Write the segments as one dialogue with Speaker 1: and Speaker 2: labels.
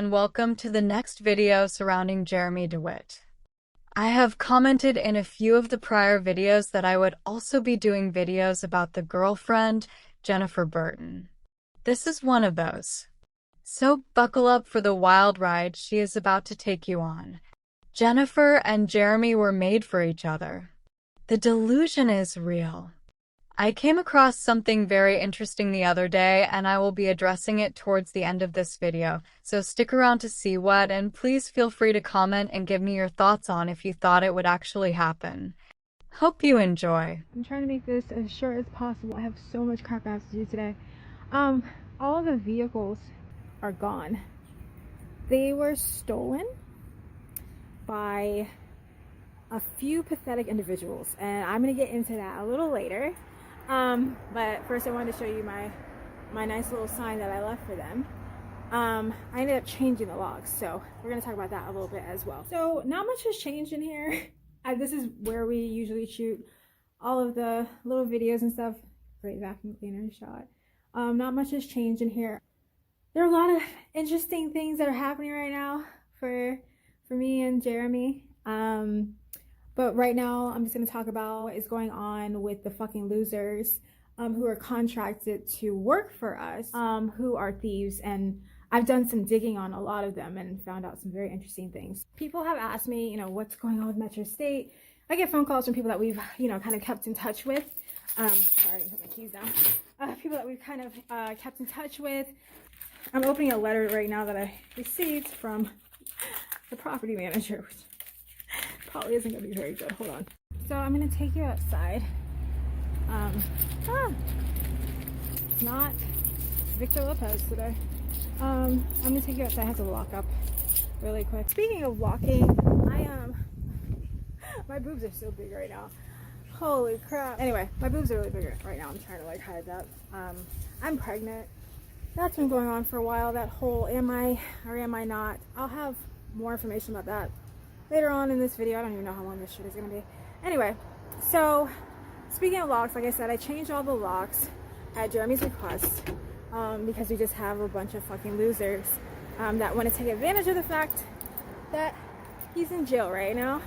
Speaker 1: and welcome to the next video surrounding Jeremy DeWitt. I have commented in a few of the prior videos that I would also be doing videos about the girlfriend, Jennifer Burton. This is one of those. So buckle up for the wild ride she is about to take you on. Jennifer and Jeremy were made for each other. The delusion is real. I came across something very interesting the other day, and I will be addressing it towards the end of this video, so stick around to see what, and please feel free to comment and give me your thoughts on if you thought it would actually happen. Hope you enjoy.
Speaker 2: I'm trying to make this as short as possible. I have so much crap I have to do today. All of the vehicles are gone. They were stolen by a few pathetic individuals, and I'm gonna get into that a little later. But first I wanted to show you my nice little sign that I left for them. I ended up changing the logs, so we're gonna talk about that a little bit as well. So not much has changed in here. This is where we usually shoot all of the little videos and stuff. Great vacuum cleaner shot. Not much has changed in here. There are a lot of interesting things that are happening right now for me and Jeremy. But right now, I'm just going to talk about what is going on with the fucking losers who are contracted to work for us, who are thieves. And I've done some digging on a lot of them and found out some very interesting things. People have asked me, what's going on with Metro State. I get phone calls from people that we've, kind of kept in touch with. Sorry, I didn't put my keys down. People that we've kind of kept in touch with. I'm opening a letter right now that I received from the property manager, which probably isn't gonna be very good. Hold on. So I'm gonna take you outside. It's not Victor Lopez today. I'm gonna take you outside. I have to walk up really quick. Speaking of walking, my boobs are so big right now. Holy crap. Anyway, my boobs are really big right now. I'm trying to hide that. I'm pregnant. That's been going on for a while. That whole am I or am I not? I'll have more information about that later on in this video. I don't even know how long this shit is going to be. Anyway, so speaking of locks, like I said, I changed all the locks at Jeremy's request because we just have a bunch of fucking losers that want to take advantage of the fact that he's in jail right now,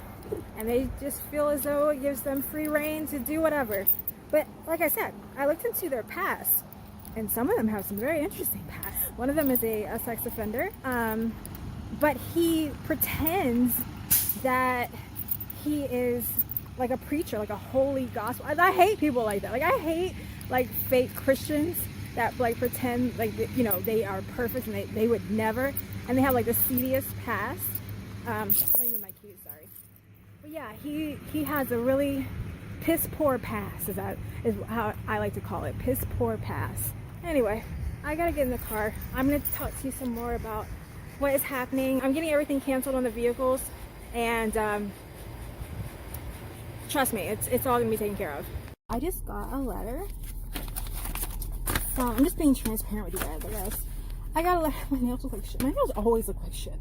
Speaker 2: and they just feel as though it gives them free reign to do whatever. But like I said, I looked into their past, and some of them have some very interesting past. One of them is a sex offender, but he pretends that he is like a preacher, like a holy gospel. I hate people like that. I hate fake Christians that pretend they are perfect and they would never, and they have the seediest past. Let me move my keys, sorry. But yeah, he has a really piss poor past, is how I like to call it, piss poor past. Anyway, I gotta get in the car. I'm gonna talk to you some more about what is happening. I'm getting everything canceled on the vehicles, and trust me, it's all gonna be taken care of. I just got a letter. So I'm just being transparent with you guys, I guess. I got a letter. My nails look like shit. My nails always look like shit.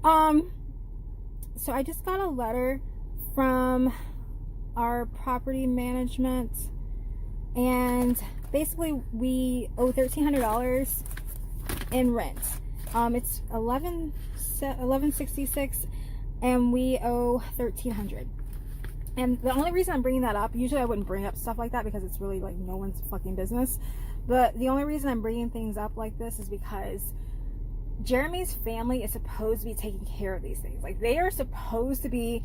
Speaker 2: So I just got a letter from our property management, and basically we owe $1,300 in rent. It's $11.66, and we owe $1,300. And the only reason I'm bringing that up, usually I wouldn't bring up stuff like that because it's really no one's fucking business, but the only reason I'm bringing things up like this is because Jeremy's family is supposed to be taking care of these things. They are supposed to be,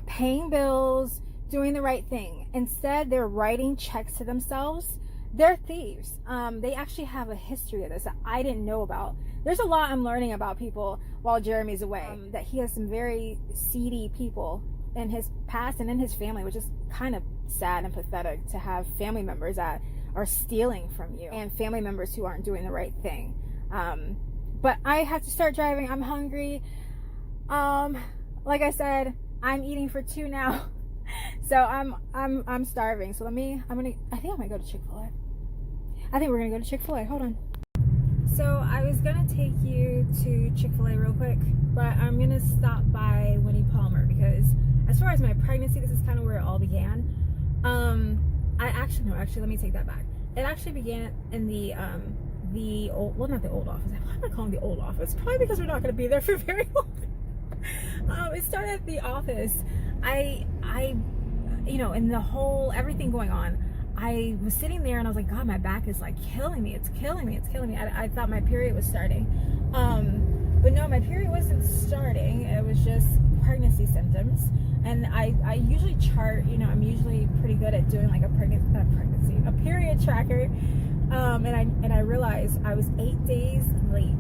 Speaker 2: paying bills, doing the right thing. Instead, they're writing checks to themselves. They're thieves. They actually have a history of this that I didn't know about. There's a lot I'm learning about people while Jeremy's away, that he has some very seedy people in his past and in his family, which is kind of sad and pathetic to have family members that are stealing from you and family members who aren't doing the right thing. But I have to start driving. I'm hungry. Like I said, I'm eating for two now. So I'm starving. So I think I might go to Chick-fil-A. I think we're gonna go to Chick-fil-A. Hold on. So I was gonna take you to Chick-fil-A real quick, but I'm gonna stop by Winnie Palmer because as far as my pregnancy, this is kind of where it all began. Actually, let me take that back. It actually began in the the old, well, not the old office. Why am I calling the old office? Probably because we're not going to be there for very long. It started at the office. I, you know, and the whole, everything going on, I was sitting there and I was like, God, my back is like killing me. It's killing me. It's killing me. I thought my period was starting. But no, my period wasn't starting. It was just pregnancy symptoms. And I usually chart, you know, I'm usually pretty good at doing like a period tracker. And I realized I was 8 days late.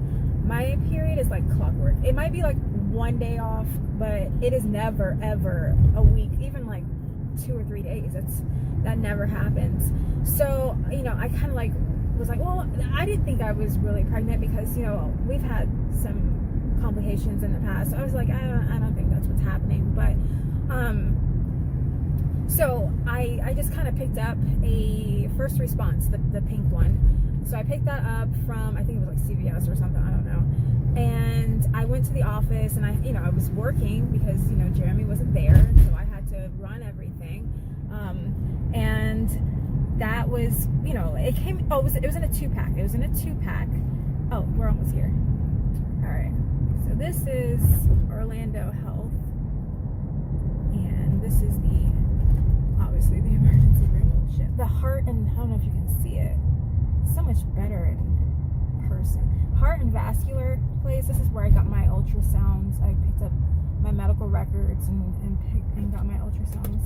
Speaker 2: My period is like clockwork. It might be like 1 day off, but it is never, ever a week, even like 2 or 3 days. That never happens. So, you know, I kind of like was like, well, I didn't think I was really pregnant because, you know, we've had some complications in the past. So I was like, I don't think that's what's happening. But so I just kind of picked up a first response, the pink one. So I picked that up from, I think it was like CVS or something, I don't know. And I went to the office and I was working because, you know, Jeremy wasn't there. So I had to run everything. And that was, you know, it was in a 2-pack. It was in a 2-pack. Oh, we're almost here. All right. So this is Orlando Health. And this is obviously the emergency room. Shit. The heart, and I don't know if you can see it. It's so much better in person. Heart and vascular place. This is where I got my ultrasounds. I picked up my medical records and got my ultrasounds.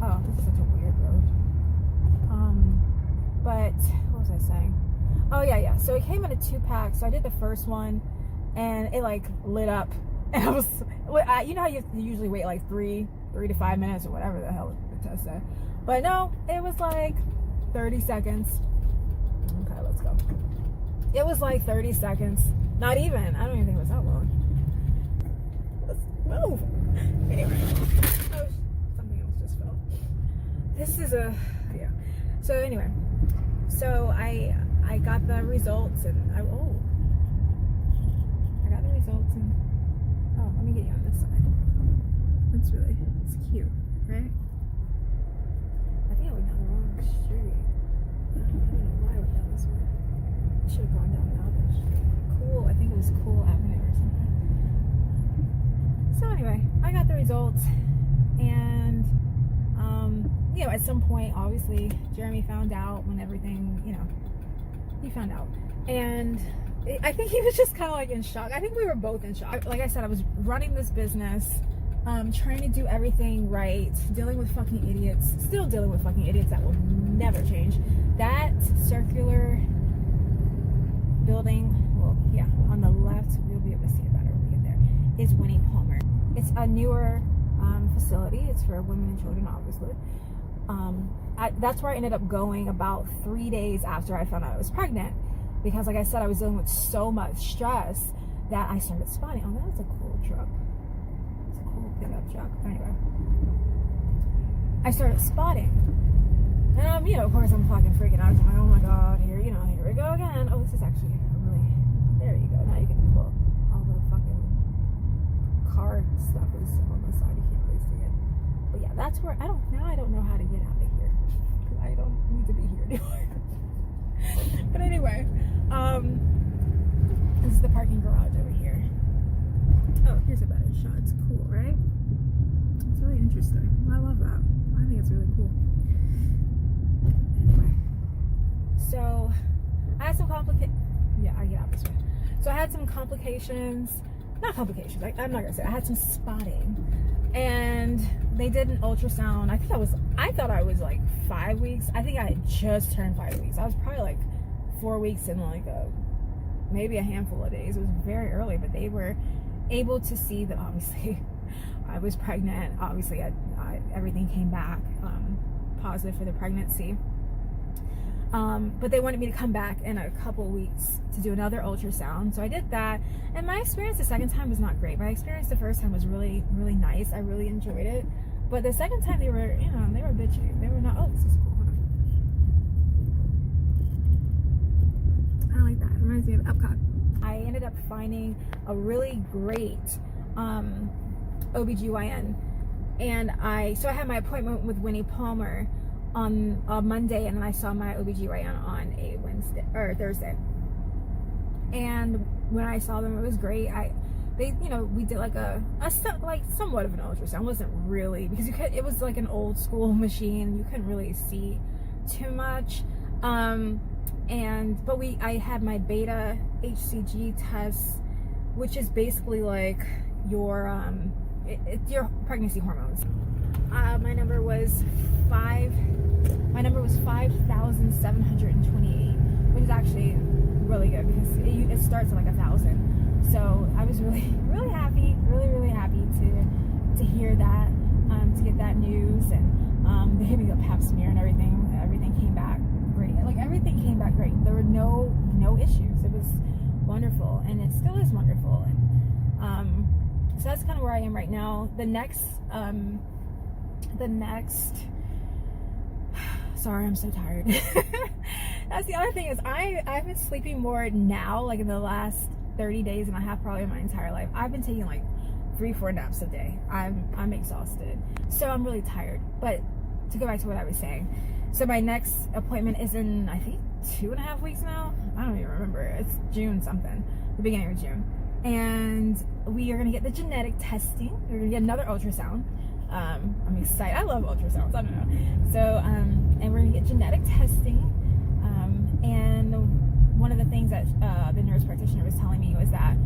Speaker 2: Oh, this is such a weird road. But what was I saying? Oh yeah. So it came in a 2-pack. So I did the first one, and it like lit up, and I was, you know how you usually wait like 3 to 5 minutes or whatever the hell the test said, but no, it was like 30 seconds. Okay, let's go. It was like 30 seconds. Not even. I don't even think it was that long. Let's move. Anyway. Something else just fell. This is yeah. So anyway. So I got the results and I got the results and let me get you on this side. It's cute, right? I think I went down the wrong street. I don't know why I went down this way. I should have gone down the other street. Cool, I think it was Cool Avenue or something. So anyway, I got the results, and you know, at some point, obviously, Jeremy found out when everything, you know, he found out, and I think he was just kind of like in shock. I think we were both in shock. Like I said, I was running this business, trying to do everything right, dealing with fucking idiots, still dealing with fucking idiots that will never change. That circular building, well, yeah, on the left, we'll be able to see it better when we get there, is Winnie Palmer. It's a newer facility. It's for women and children, obviously. That's where I ended up going about 3 days after I found out I was pregnant, because like I said, I was dealing with so much stress that I started spotting. Oh, that's a cool truck. It's a cool pickup truck. Anyway, I started spotting, and you know, of course, I'm fucking freaking out. I'm like, oh my god, here we go again. Oh, this is actually really, there you go. Now you can pull all the fucking car stuff is on the side. You can't really see it, but yeah, that's where I don't know how to get out of here. I don't need to be here anymore. But anyway, this is the parking garage over here. Oh, here's a better shot. It's cool, right? It's really interesting. I love that. I think it's really cool. Anyway, so I had some I get out this way. So I had some complications. Not complications. I'm not gonna say. I had some spotting, and they did an ultrasound. I thought I was like 5 weeks. I think I had just turned 5 weeks. I was probably like 4 weeks in like maybe a handful of days. It was very early, but they were able to see that obviously I was pregnant. Obviously, everything came back positive for the pregnancy. But they wanted me to come back in a couple weeks to do another ultrasound. So I did that. And my experience the second time was not great. My experience the first time was really, really nice. I really enjoyed it. But the second time they were bitchy. They were not, oh, this is cool. Hold on. I like that. It reminds me of Epcot. I ended up finding a really great OBGYN. And so I had my appointment with Winnie Palmer on a Monday, and then I saw my OBGYN on a Thursday. And when I saw them, it was great. They, you know, we did like like somewhat of an ultrasound. It wasn't really, because it was like an old school machine. You couldn't really see too much. But I had my beta HCG test, which is basically like your your pregnancy hormones. My number was 5,728, which is actually really good because it starts at like 1,000. So I was really happy, really happy to hear that, to get that news, and they gave me a pap smear and everything. Everything came back great. Like everything came back great. There were no issues. It was wonderful, and it still is wonderful. And so that's kind of where I am right now. The next. Sorry, I'm so tired. That's the other thing, is I've been sleeping more now, like in the last 30 days than I have probably in my entire life. I've been taking like 3-4 naps a day. I'm exhausted, so I'm really tired. But to go back to what I was saying, so my next appointment is in, I think, 2.5 weeks now. I don't even remember. It's June something, the beginning of June, and we are gonna get the genetic testing. We're gonna get another ultrasound. I'm excited. I love ultrasounds. I don't know. So, and we're gonna get genetic testing. And one of the things that the nurse practitioner was telling me was that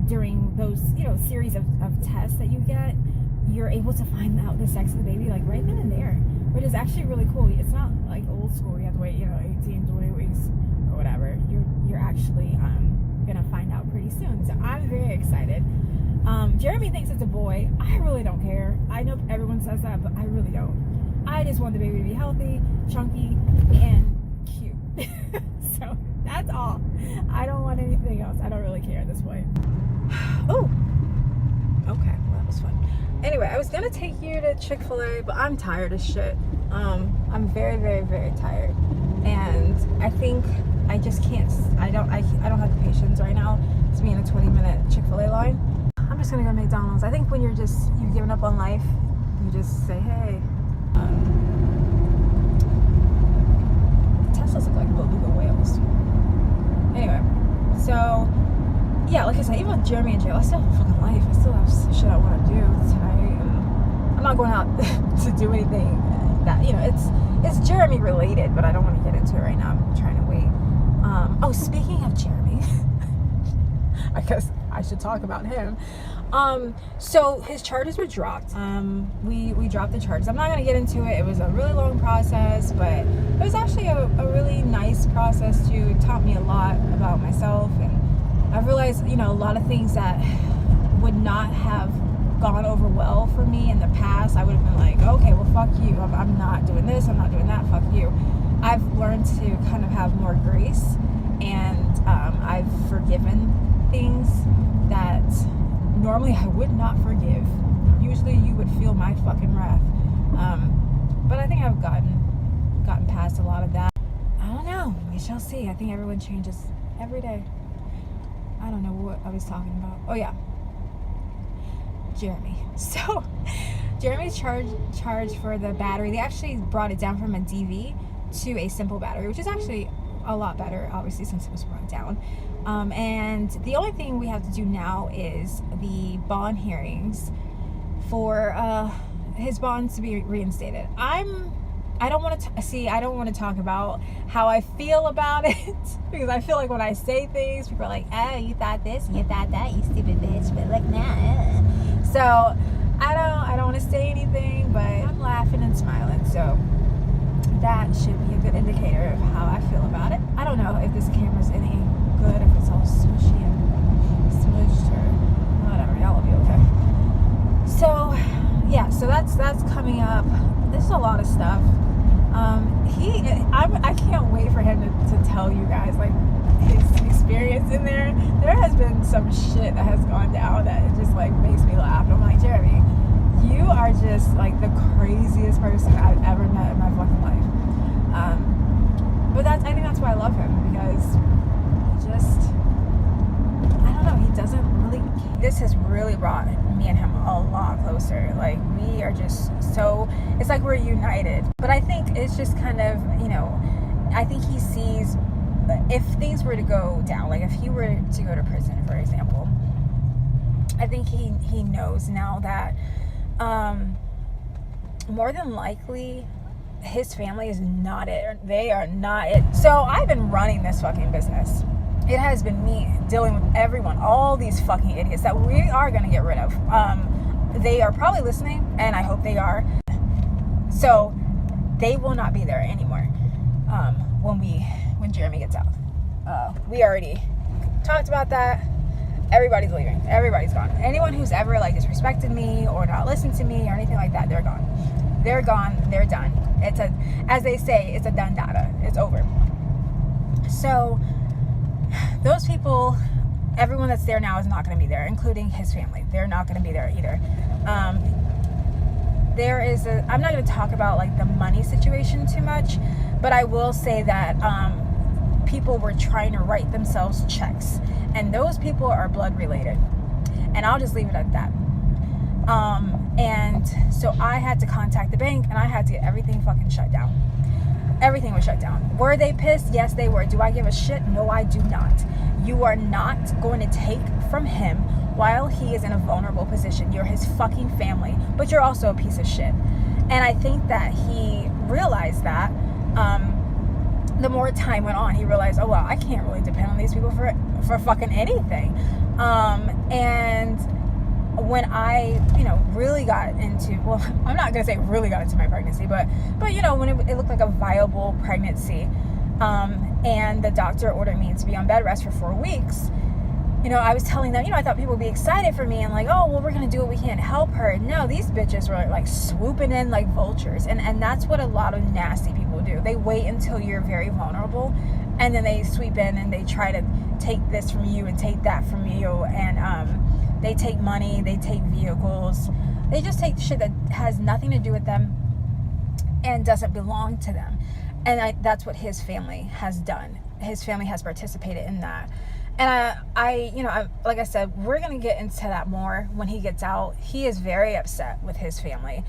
Speaker 2: during those, you know, series of tests that you get, you're able to find out the sex of the baby like right then and there, which is actually really cool. It's not like old school. You have to wait, you know, 18, 20 weeks or whatever. You're actually gonna find out pretty soon. So I'm very excited. Jeremy thinks it's a boy. I really don't care. I know everyone says that, but I really don't. I just want the baby to be healthy, chunky, and cute. So that's all. I don't want anything else. I don't really care at this point. Oh, okay. Well, that was fun. Anyway, I was gonna take you to Chick-fil-A, but I'm tired as shit. I'm very tired, and I think I just can't. I don't have the patience right now to be in a 20-minute Chick-fil-A line. I'm just gonna go to McDonald's. I think when you've given up on life, you just say, hey. The Teslas look like beluga whales. Anyway, so yeah, like I said, even with Jeremy in jail, I still have a fucking life. I still have shit I want to do tonight, and I'm not going out to do anything that, you know, it's Jeremy related, but I don't want to get into it right now. I'm trying to wait. Oh, speaking of Jeremy, I guess I should talk about him. So his charges were dropped. We dropped the charges. I'm not going to get into it. It was a really long process, but it was actually a really nice process too. It taught me a lot about myself, and I've realized, you know, a lot of things that would not have gone over well for me in the past. I would have been like, okay, well, fuck you. I'm not doing this. I'm not doing that. Fuck you. I've learned to kind of have more grace, and I've forgiven things that normally I would not forgive. Usually you would feel my fucking wrath. But I think I've gotten past a lot of that. I don't know. We shall see. I think everyone changes every day. I don't know what I was talking about. Oh yeah. Jeremy. So Jeremy's charged for the battery. They actually brought it down from a DV to a simple battery, which is actually a lot better, obviously, since it was brought down. And the only thing we have to do now is the bond hearings for his bonds to be reinstated. I don't want to talk about how I feel about it, because I feel like when I say things, people are like, oh, you thought this and you thought that, you stupid bitch, but like, nah. So I don't want to say anything, but I'm laughing and smiling, so that should be a good indicator of how I feel about it. I don't know if this camera's any good, if it's all smushy and smudged or whatever. Y'all will be okay. So yeah, so that's coming up. There's a lot of stuff. I can't wait for him to tell you guys like his experience in there. There has been some shit that has gone down that it just like makes me laugh. I'm like, Jeremy, you are just like the craziest person I've ever met in my fucking life. But I think that's why I love him, because I don't know, he doesn't really. This has really brought me and him a lot closer. Like, we are just so, it's like we're united. But I think it's just kind of, you know, I think he sees if things were to go down, like if he were to go to prison, for example, I think he knows now that more than likely his family is not it. They are not it. So I've been running this fucking business. It has been me dealing with everyone, all these fucking idiots that we are going to get rid of. They are probably listening, and I hope they are. So they will not be there anymore when Jeremy gets out. We already talked about that. Everybody's leaving. Everybody's gone. Anyone who's ever like disrespected me or not listened to me or anything like that, they're gone. They're gone. They're done. As they say, it's a done data. It's over. So those people, everyone that's there now is not going to be there, including his family. They're not going to be there either. I'm not going to talk about like the money situation too much, but I will say that people were trying to write themselves checks, and those people are blood related, and I'll just leave it at that. And so I had to contact the bank, and I had to get everything fucking shut down. Everything was shut down. Were they pissed? Yes, they were. Do I give a shit? No, I do not. You are not going to take from him while he is in a vulnerable position. You're his fucking family, but you're also a piece of shit. And I think that he realized that the more time went on, he realized, oh, well, I can't really depend on these people for fucking anything. And when I, really got into, well, I'm not going to say really got into my pregnancy, but when it looked like a viable pregnancy, and the doctor ordered me to be on bed rest for 4 weeks, I was telling them, I thought people would be excited for me and like, oh, well, we're going to do what we can to help her. No, these bitches were like swooping in like vultures. And that's what a lot of nasty people do. They wait until you're very vulnerable, and then they sweep in and they try to take this from you and take that from you. And they take money, they take vehicles. They just take shit that has nothing to do with them and doesn't belong to them. And that's what his family has done. His family has participated in that. And I like I said, we're going to get into that more when he gets out. He is very upset with his family.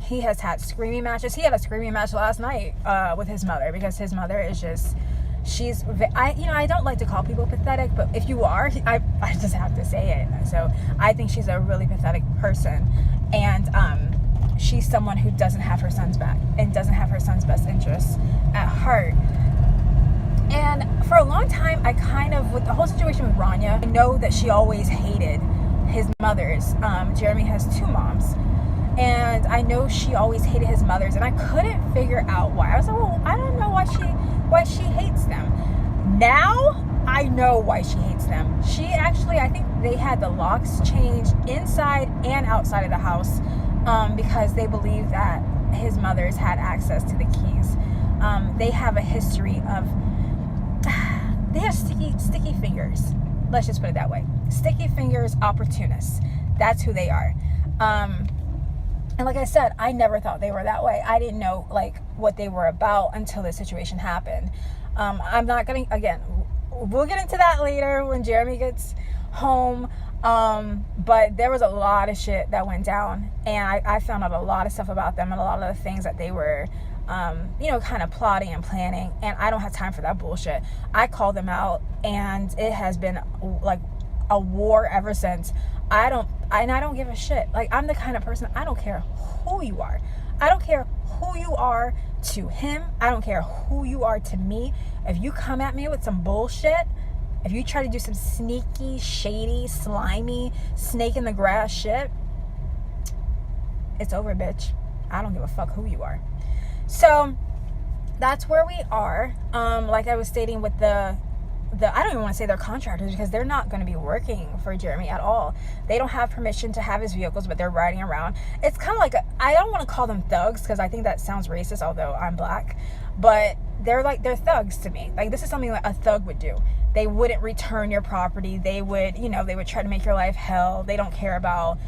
Speaker 2: He has had screaming matches. He had a screaming match last night with his mother, because his mother is just, I don't like to call people pathetic, but if you are, I just have to say it. So I think she's a really pathetic person. And she's someone who doesn't have her son's back and doesn't have her son's best interests at heart. And for a long time, I kind of, with the whole situation with Rania, I know that she always hated his mother's. Jeremy has 2 moms. And I know she always hated his mother's. And I couldn't figure out why. I was like, well, I don't know why she hates them. Now, I know why she hates them. She actually, I think they had the locks changed inside and outside of the house because they believe that his mother's had access to the keys. They have a history of... They have sticky fingers. Let's just put it that way. Sticky fingers, opportunists. That's who they are. And like I said, I never thought they were that way. I didn't know like what they were about until this situation happened. I'm not gonna, again, we'll get into that later when Jeremy gets home. But there was a lot of shit that went down, and I found out a lot of stuff about them and a lot of the things that they were kind of plotting and planning, and I don't have time for that bullshit. I called them out, and it has been like a war ever since. I don't give a shit. Like, I'm the kind of person, I don't care who you are. I don't care who you are to him. I don't care who you are to me. If you come at me with some bullshit, if you try to do some sneaky, shady, slimy, snake in the grass shit, it's over, bitch. I don't give a fuck who you are. So that's where we are. Like I was stating with the I don't even want to say they're contractors, because they're not going to be working for Jeremy at all. They don't have permission to have his vehicles, but they're riding around. It's kind of like, I don't want to call them thugs, because I think that sounds racist, although I'm black, but they're thugs to me. Like, this is something that a thug would do. They wouldn't return your property. They would, they would try to make your life hell. They don't care about,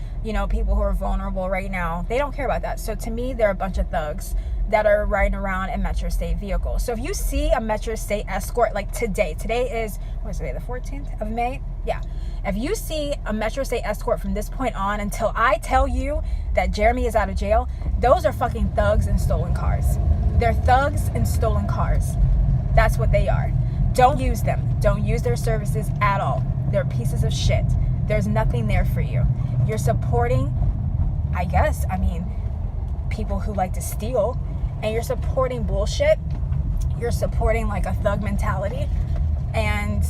Speaker 2: people who are vulnerable right now. They don't care about that. So to me, they're a bunch of thugs that are riding around in Metro State vehicles. So if you see a Metro State escort, like today is, what is today, the 14th of May? Yeah. If you see a Metro State escort from this point on until I tell you that Jeremy is out of jail, those are fucking thugs in stolen cars. They're thugs in stolen cars. That's what they are. Don't use them. Don't use their services at all. They're pieces of shit. There's nothing there for you. You're supporting, I guess, people who like to steal, and you're supporting bullshit. You're supporting like a thug mentality, and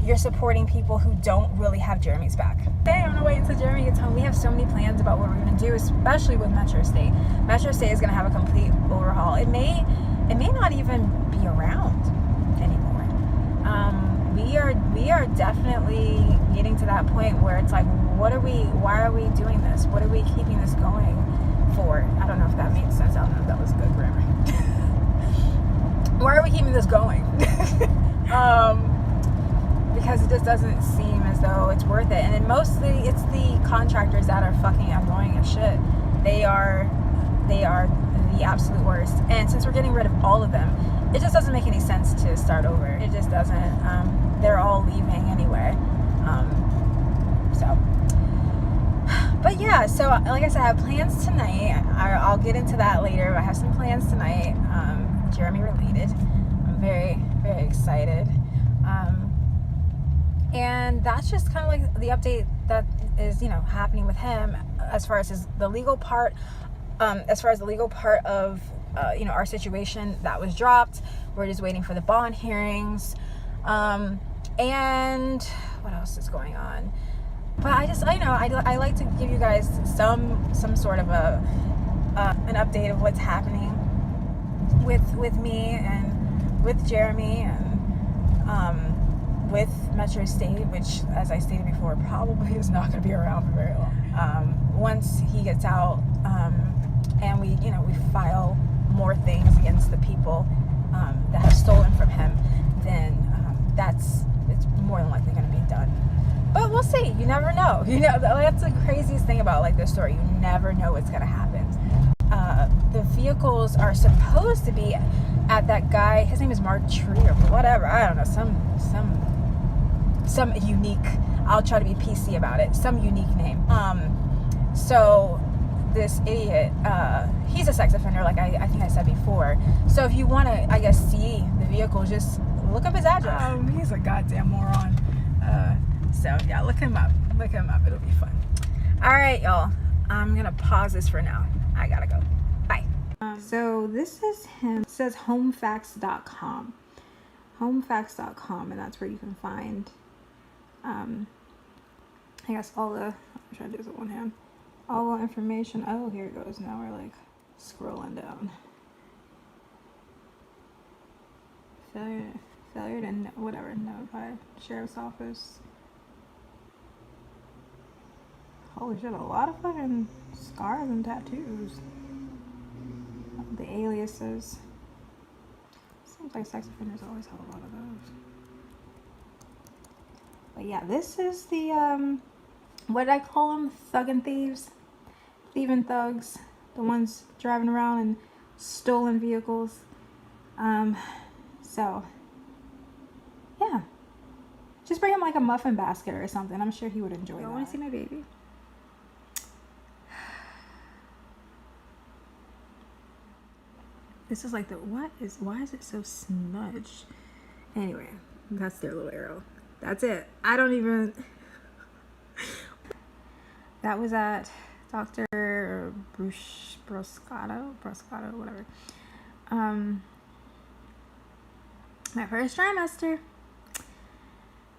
Speaker 2: you're supporting people who don't really have Jeremy's back. Okay, I'm gonna wait until Jeremy gets home. We have so many plans about what we're gonna do, especially with Metro State. Metro State is gonna have a complete overhaul. It may not even be around anymore. We are definitely getting to that point where it's like, why are we doing this? What are we keeping this going for? I don't know if that made sense. I don't know if that was good grammar. Why are we keeping this going? Because it just doesn't seem as though it's worth it. And then mostly it's the contractors that are fucking annoying as shit. They are the absolute worst. And since we're getting rid of all of them, it just doesn't make any sense to start over. It just doesn't. They're all leaving anyway. But yeah, so like I said, I have plans tonight. I'll get into that later. I have some plans tonight, Jeremy related. I'm very, very excited. And that's just kind of like the update that is, happening with him as far as the legal part. As far as the legal part of, our situation, that was dropped. We're just waiting for the bond hearings. And what else is going on? But I like to give you guys some sort of an update of what's happening with me and with Jeremy and with Metro State, which, as I stated before, probably is not going to be around for very long. Once he gets out, and we file more things against the people that have stolen from him, then it's more than likely going to be done. But we'll see. You never know. That's the craziest thing about this story. You never know what's going to happen. The vehicles are supposed to be at that guy. His name is Mark Tree or whatever. I don't know. Some unique. I'll try to be PC about it. Some unique name. So this idiot, he's a sex offender, like I think I said before. So if you want to, I guess, see the vehicle, just look up his address. He's a goddamn moron. So yeah, look him up. It'll be fun. All right, y'all. I'm gonna pause this for now. I gotta go. Bye. So this is him. It says homefacts.com. Homefacts.com, and that's where you can find, I guess all the. I'm trying to do this with one hand. All the information. Oh, here it goes. Now we're scrolling down. Failure to notify sheriff's office. Holy shit, a lot of fucking scars and tattoos. The aliases. Seems like sex offenders always have a lot of those. But yeah, this is the, what did I call them? Thuggin' thieves? Thieving thugs. The ones driving around in stolen vehicles. So, yeah. Just bring him a muffin basket or something. I'm sure he would enjoy that. I want to see my baby. This is why is it so smudged? Anyway, that's their little arrow. That's it. I don't even... That was at Dr. Broscato, whatever. My first trimester.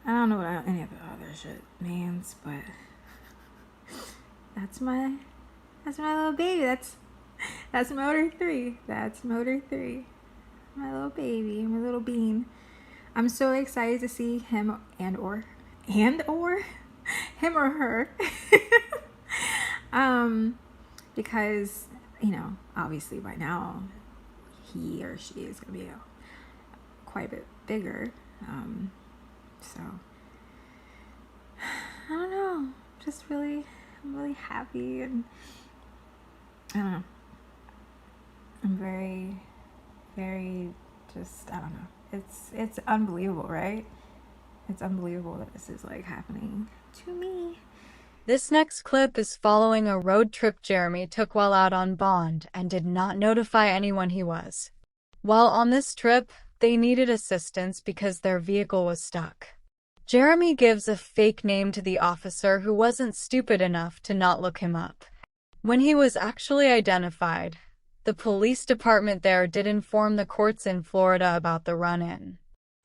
Speaker 2: I don't know what any of the other shit means, but that's my little baby. That's motor 3. That's motor 3. My little baby, my little bean. I'm so excited to see him and or him or her. Because, obviously by now he or she is going to be quite a bit bigger. So I don't know. I'm really happy, and I don't know. I'm very, very just, I don't know. It's unbelievable, right? It's unbelievable that this is happening to me.
Speaker 1: This next clip is following a road trip Jeremy took while out on bond and did not notify anyone he was. While on this trip, They needed assistance because their vehicle was stuck. Jeremy gives a fake name to the officer who wasn't stupid enough to not look him up. When he was actually identified, the police department there did inform the courts in Florida about the run-in.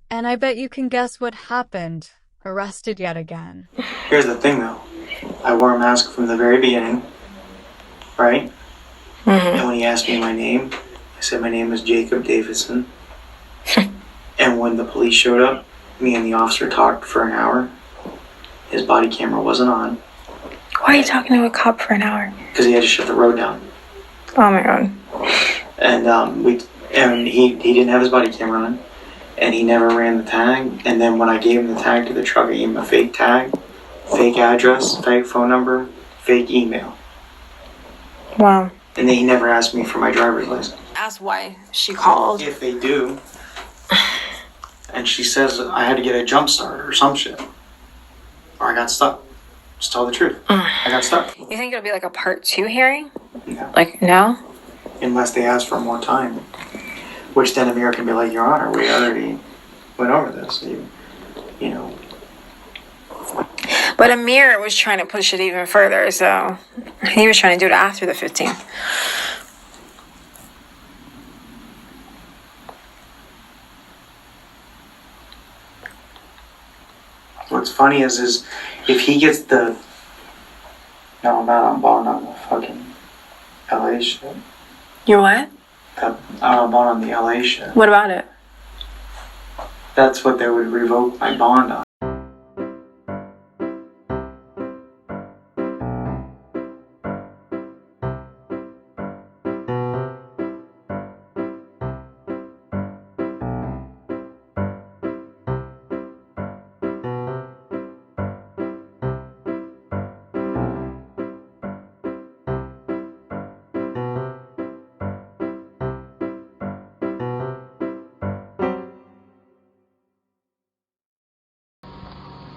Speaker 1: And I bet you can guess what happened. Arrested yet again.
Speaker 3: Here's the thing though. I wore a mask from the very beginning, right? And when he asked me my name, I said my name is Jacob Davidson. And when the police showed up, me and the officer talked for an hour. His body camera wasn't on.
Speaker 2: Why are you talking to a cop for an hour?
Speaker 3: Because he had to shut the road down.
Speaker 2: Oh my god.
Speaker 3: And he didn't have his body camera on, and he never ran the tag. And then when I gave him the tag to the truck, I gave him a fake tag, fake address, fake phone number, fake email.
Speaker 2: Wow.
Speaker 3: And then he never asked me for my driver's license.
Speaker 2: Asked why she called.
Speaker 3: If they do, and she says I had to get a jump start or some shit, or I got stuck. Just tell the truth. I got stuck.
Speaker 2: You think it'll be like a part 2 hearing?
Speaker 3: No.
Speaker 2: Like, no?
Speaker 3: Unless they ask for more time. Which then Amir can be like, Your Honor, we already went over this. You know.
Speaker 2: But Amir was trying to push it even further, so he was trying to do it after the 15th.
Speaker 3: What's funny is if he gets the... No, I'm not on bond on the fucking LA shit.
Speaker 2: You're what?
Speaker 3: I'm on bond on the LA shit.
Speaker 2: What about it?
Speaker 3: That's what they would revoke my bond on.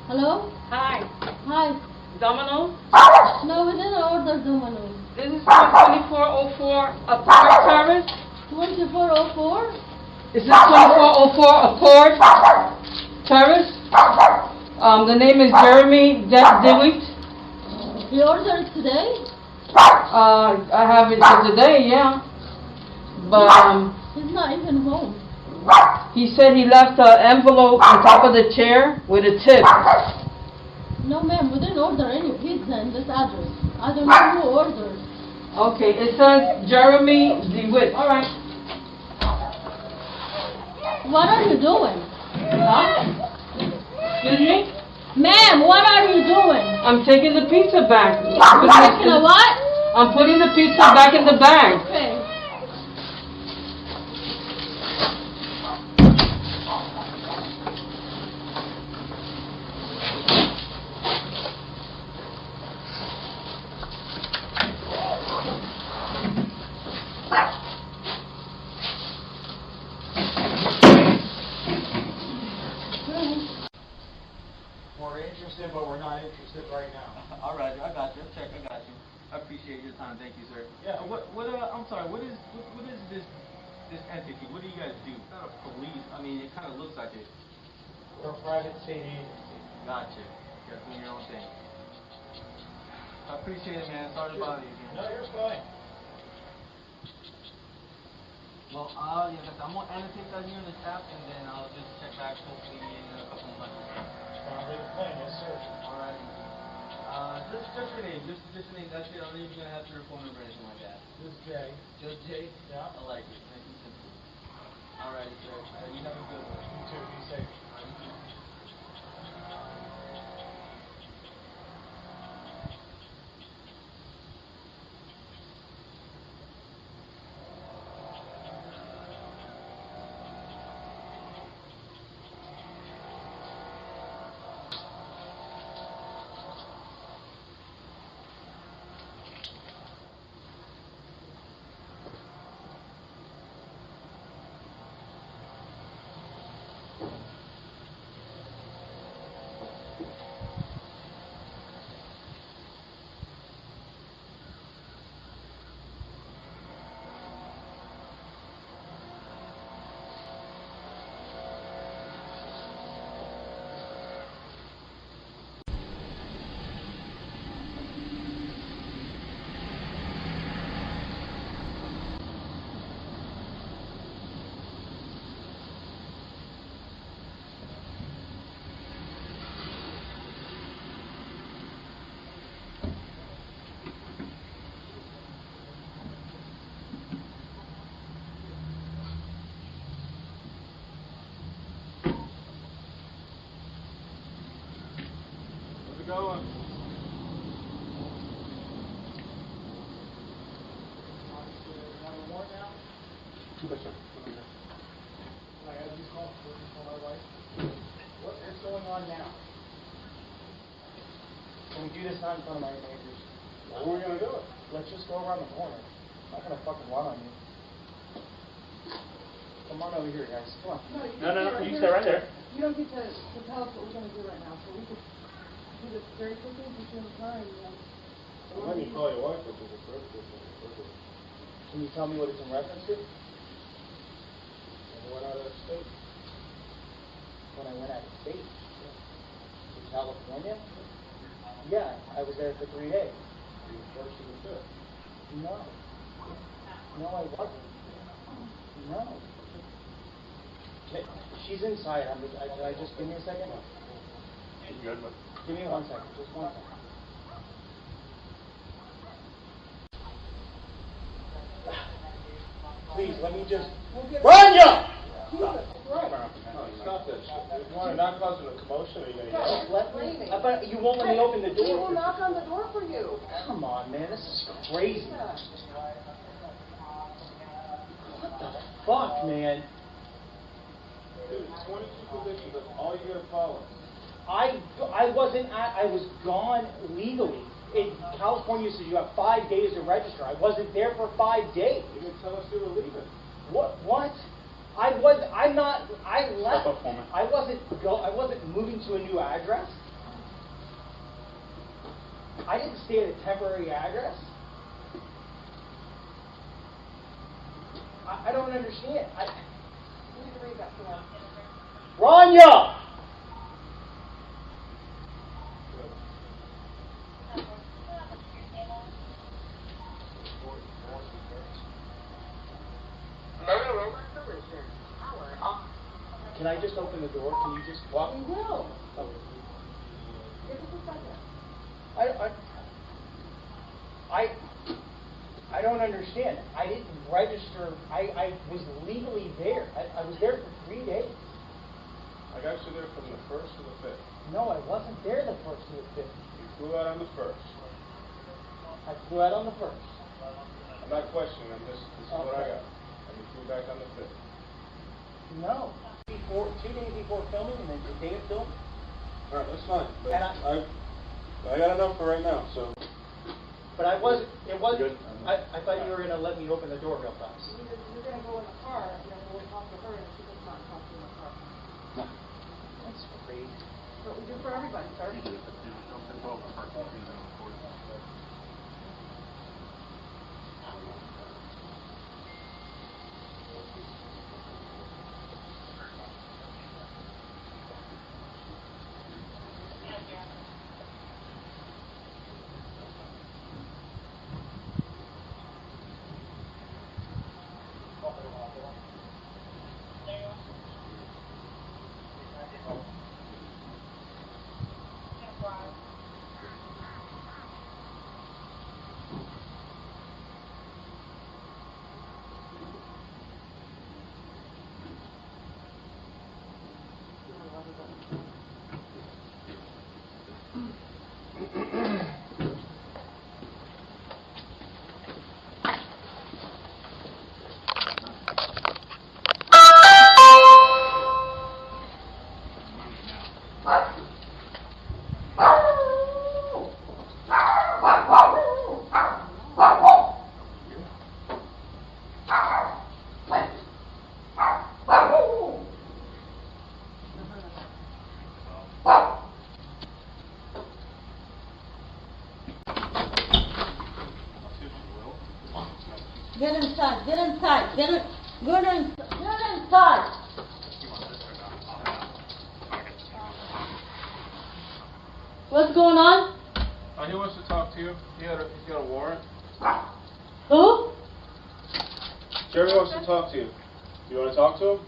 Speaker 4: Hello?
Speaker 5: Hi,
Speaker 4: Hi.
Speaker 5: Domino's.
Speaker 4: No, we didn't order Domino's.
Speaker 5: This is for 2404 Accord service.
Speaker 4: 2404?
Speaker 5: Is this 2404 Accord service? The name is Jeremy DeWitte's.
Speaker 4: We ordered today?
Speaker 5: I have it for today, yeah. But
Speaker 4: He's not even home.
Speaker 5: he said he left an envelope on top of the chair with a tip.
Speaker 4: No, ma'am, we didn't order any pizza in this address. I don't know who ordered.
Speaker 5: Okay, it says Jeremy DeWitt. All right.
Speaker 4: What are you doing?
Speaker 5: Huh? Excuse me?
Speaker 4: Ma'am, what are you doing?
Speaker 5: I'm taking the pizza back.
Speaker 4: Taking a what?
Speaker 5: I'm putting the pizza back in the bag.
Speaker 4: Okay.
Speaker 3: We're interested, but we're not interested right now.
Speaker 6: All right, I got you. Check, I got you. I appreciate your time. Thank you, sir.
Speaker 3: Yeah.
Speaker 6: I'm sorry. What is this entity? What do you guys do? It's not a police. I mean, it kind of looks like it.
Speaker 3: We're a private state agency.
Speaker 6: Gotcha. You guys doing your own thing. I appreciate it, man. Sorry to bother you again.
Speaker 3: No, you're fine.
Speaker 6: Well, yeah, I'm gonna annotate that here in the tab, and then I'll just check back hopefully in a couple of months.
Speaker 3: Sounds like a plan, yes, sir.
Speaker 6: All right. Just your name. Just your name. That's it. I don't even gonna have your phone number or anything like that.
Speaker 3: This is Jay.
Speaker 6: Just Jay.
Speaker 3: Yeah.
Speaker 6: I like it. Nice and simple. All right, sir. You have a good one.
Speaker 3: You too, be safe.
Speaker 6: All right, you too. Yes, sir.
Speaker 7: What is going on now? Can we do this not in front of my neighbors?
Speaker 6: When are we gonna do it?
Speaker 7: Let's just go around the corner. I'm not gonna fucking run on you. Come on over here, guys. Come on.
Speaker 6: No, you stay right there.
Speaker 4: You don't get to tell us what we're going to do right now, so we could do this very quickly, get you in the car, and
Speaker 6: Let me call your wife, which is a first.
Speaker 7: Can you tell me what it's in reference to?
Speaker 6: And you went out of state.
Speaker 7: When I went out of state? To California? Yeah, I was there for 3 days.
Speaker 6: You were first to the fifth.
Speaker 7: No. No, I wasn't. No. She's inside. Can I just give me a second?
Speaker 6: She's good, but
Speaker 7: Give me 1 second. Just 1 second. Please, let me just... Rania!
Speaker 6: stop that shit. You want to not cause a commotion, or are you gonna yell?
Speaker 7: Let me... But you won't let me open the door.
Speaker 4: we will knock on the door for you.
Speaker 7: Come on, man. This is crazy. What the fuck, man?
Speaker 6: Dude, 22 convictions, that's all you gotta follow.
Speaker 7: I was gone legally. In California says you have 5 days to register. I wasn't there for 5 days.
Speaker 6: You didn't tell us you were leaving.
Speaker 7: What? I left.
Speaker 6: Step up for me.
Speaker 7: I wasn't moving to a new address. I didn't stay at a temporary address. I don't understand.
Speaker 4: You need to read that for them.
Speaker 7: Rania! Can I just open the door? Can you just walk?
Speaker 4: We will.
Speaker 7: Oh.
Speaker 4: Give us a second.
Speaker 7: I don't understand. I didn't register. I was legally there. I was there for 3 days.
Speaker 6: I got you there from the 1st to the 5th.
Speaker 7: No, I wasn't there the 1st to the 5th.
Speaker 6: You flew out on the 1st.
Speaker 7: I flew out on the 1st.
Speaker 6: I'm not questioning, this is what I got. And you flew back on the 5th.
Speaker 7: No. 2 days before filming and then the day of filming.
Speaker 6: Alright, that's fine. But
Speaker 7: And
Speaker 6: I got enough for right now, so.
Speaker 7: But I wasn't, it wasn't,
Speaker 6: Good.
Speaker 7: I thought you were going to let me open the door real fast.
Speaker 4: You're going to go in the car, and then we'll talk to her, and she does not talk to you in the car.
Speaker 7: No. That's crazy.
Speaker 4: But we do for everybody, sir. Get inside, get inside, get inside. What's going on?
Speaker 6: He wants to talk to you. He's got a warrant.
Speaker 4: Who?
Speaker 6: Jerry wants to talk to you. Do you want to talk to him?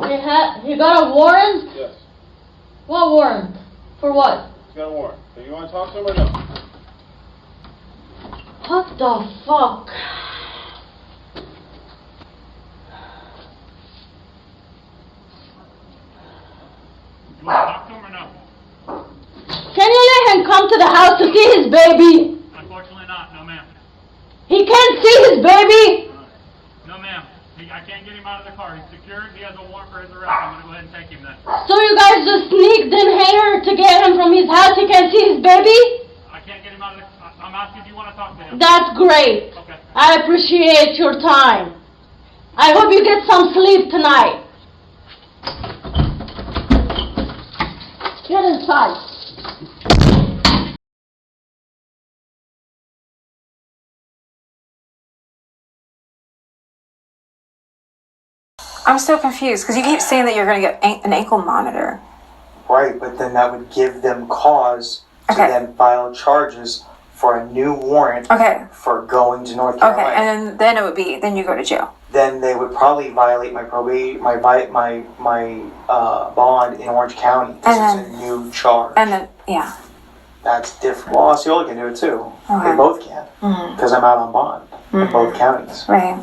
Speaker 4: He got a warrant?
Speaker 6: Yes.
Speaker 4: What warrant? For what?
Speaker 6: He's got a warrant. Do you want to talk to him or no?
Speaker 4: What the fuck?
Speaker 6: You want to talk to him or no?
Speaker 4: Can you let him come to the house to see his baby?
Speaker 6: Unfortunately not. No, ma'am.
Speaker 4: He can't see his baby?
Speaker 6: No, ma'am. I can't get him out of the car. He's secured. He has a warrant for his arrest. I'm going to go ahead and take him then.
Speaker 4: So you guys just sneaked in here to get him from his house? You can see his baby?
Speaker 6: I can't get him out of the... I'm asking if you want to talk to him.
Speaker 4: That's great.
Speaker 6: Okay.
Speaker 4: I appreciate your time. I hope you get some sleep tonight. Get inside.
Speaker 8: I'm so confused because you keep saying that you're going to get an ankle monitor.
Speaker 3: Right, but then that would give them cause to
Speaker 8: Okay.
Speaker 3: then file charges for a new warrant
Speaker 8: Okay.
Speaker 3: for going to North
Speaker 8: Okay,
Speaker 3: Carolina.
Speaker 8: and then it would be, then you go to jail.
Speaker 3: Then they would probably violate my probate, my bond in Orange County. This
Speaker 8: And
Speaker 3: is a new charge.
Speaker 8: And then, yeah.
Speaker 3: That's different. Well, Osceola can do it too.
Speaker 8: Okay.
Speaker 3: They both can. Because I'm out on bond in both counties.
Speaker 8: Right.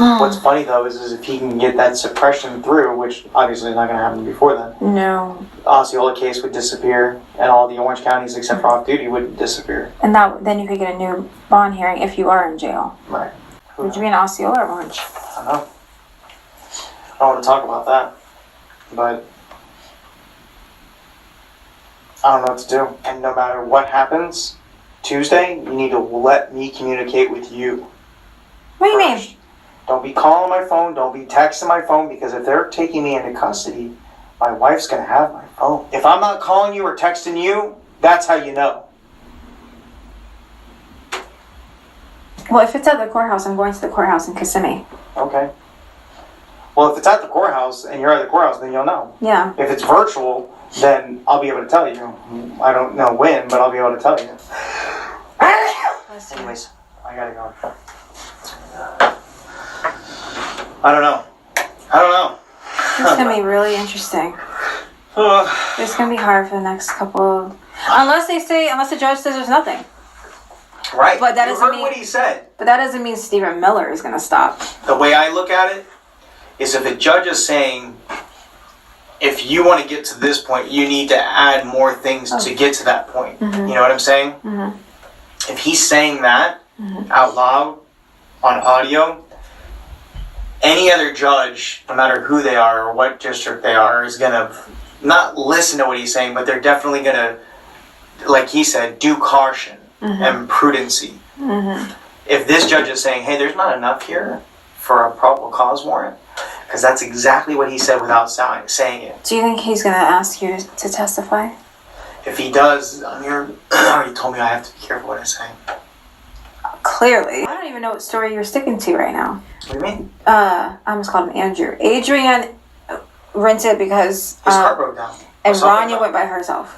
Speaker 3: What's funny though is if he can get that suppression through, which obviously is not going to happen before then,
Speaker 8: No.
Speaker 3: Osceola case would disappear and all the Orange counties except for off-duty would disappear.
Speaker 8: And that then you could get a new bond hearing if you are in jail.
Speaker 3: Right.
Speaker 8: Would you be in Osceola or Orange?
Speaker 3: I don't know. I don't want to talk about that. But I don't know what to do. And no matter what happens, Tuesday, you need to let me communicate with you.
Speaker 8: What do you
Speaker 3: first.
Speaker 8: mean?
Speaker 3: Don't be calling my phone. Don't be texting my phone because if they're taking me into custody, my wife's going to have my phone. If I'm not calling you or texting you, that's how you know.
Speaker 8: Well, if it's at the courthouse, I'm going to the courthouse in Kissimmee.
Speaker 3: Okay. Well, if it's at the courthouse and you're at the courthouse, then you'll know.
Speaker 8: Yeah.
Speaker 3: If it's virtual, then I'll be able to tell you. I don't know when, but I'll be able to tell you. Anyways, I gotta go. I don't know.
Speaker 8: It's going to be really interesting. It's going to be hard for the next couple of... Unless the judge says there's nothing.
Speaker 3: Right.
Speaker 8: But that
Speaker 3: you
Speaker 8: doesn't
Speaker 3: heard
Speaker 8: mean-
Speaker 3: what he said.
Speaker 8: But that doesn't mean Stephen Miller is going to stop.
Speaker 3: The way I look at it is if a judge is saying, if you want to get to this point, you need to add more things to get to that point. You know what I'm saying? If he's saying that out loud on audio, any other judge, no matter who they are or what district they are, is going to not listen to what he's saying, but they're definitely going to, like he said, do caution and prudency. If this judge is saying, hey, there's not enough here for a probable cause warrant, because that's exactly what he said without saying it.
Speaker 8: Do you think he's going to ask you to testify?
Speaker 3: If he does, Amir already told me I have to be careful what I say.
Speaker 8: Clearly. I don't even know what story you're sticking to right now.
Speaker 3: What do you mean?
Speaker 8: I almost called him Andrew. Adrian rented because...
Speaker 3: His car broke down.
Speaker 8: and
Speaker 3: Or something
Speaker 8: Rania
Speaker 3: like
Speaker 8: went by herself.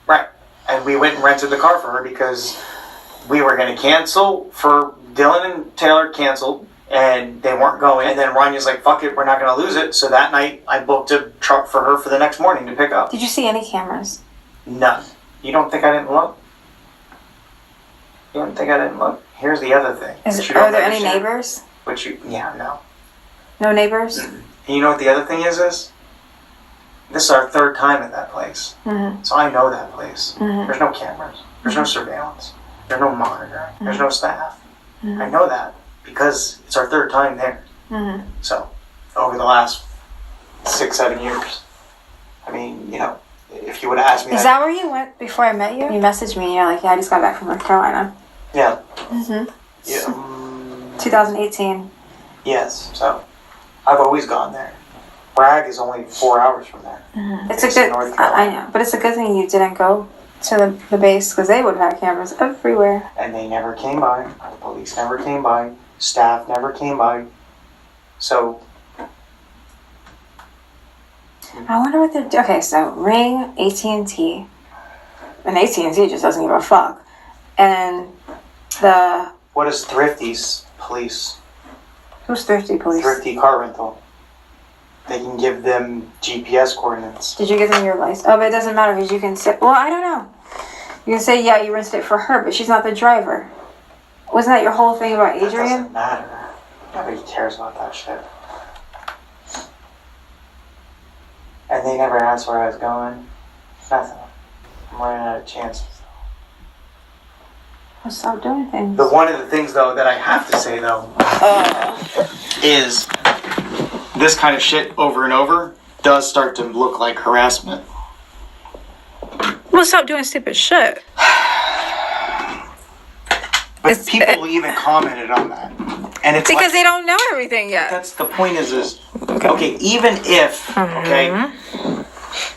Speaker 3: Right. And we went and rented the car for her because we were going to cancel for Dylan and Taylor canceled and they weren't going. And then Ranya's like, fuck it, we're not going to lose it. So that night I booked a truck for her for the next morning to pick up.
Speaker 8: Did you see any cameras?
Speaker 3: None. You don't think I didn't look? You don't think I didn't look? Here's the other thing.
Speaker 8: Are there any neighbors?
Speaker 3: No.
Speaker 8: No neighbors?
Speaker 3: And you know what the other thing is? This is our third time at that place. So I know that place. There's no cameras. There's no surveillance. There's no monitoring. There's no staff. I know that because it's our third time there. So over the last 6-7 years, I mean, if you would have asked me
Speaker 8: Is that where you went before I met you? You messaged me and you're like, yeah, I just got back from North Carolina.
Speaker 3: Yeah.
Speaker 8: Mm-hmm.
Speaker 3: Yeah.
Speaker 8: 2018.
Speaker 3: Yes, so I've always gone there. Bragg is only 4 hours from there.
Speaker 8: Mm-hmm. It's a good, I know, but it's a good thing you didn't go to the base because they would have had cameras everywhere.
Speaker 3: And they never came by. The police never came by. Staff never came by. So.
Speaker 8: I wonder what they're doing. Okay, so Ring, AT&T. And AT&T just doesn't give a fuck. And the...
Speaker 3: What is Thrifty's police?
Speaker 8: Who's Thrifty Police?
Speaker 3: Thrifty Car Rental. They can give them GPS coordinates.
Speaker 8: Did you give them your license? Oh, but it doesn't matter because you can say... Well, I don't know. You can say, yeah, you rented it for her, but she's not the driver. Wasn't that your whole thing about Adrian?
Speaker 3: It doesn't matter. Nobody cares about that shit. And they never asked where I was going. Nothing. I'm running out of chances.
Speaker 8: Well, stop doing things.
Speaker 3: The one of the things, though, that I have to say, though, is this kind of shit over and over does start to look like harassment.
Speaker 8: Well, stop doing stupid shit.
Speaker 3: But people even commented on that. And it's
Speaker 8: because
Speaker 3: like,
Speaker 8: they don't know everything yet.
Speaker 3: That's the point is okay, even if, okay,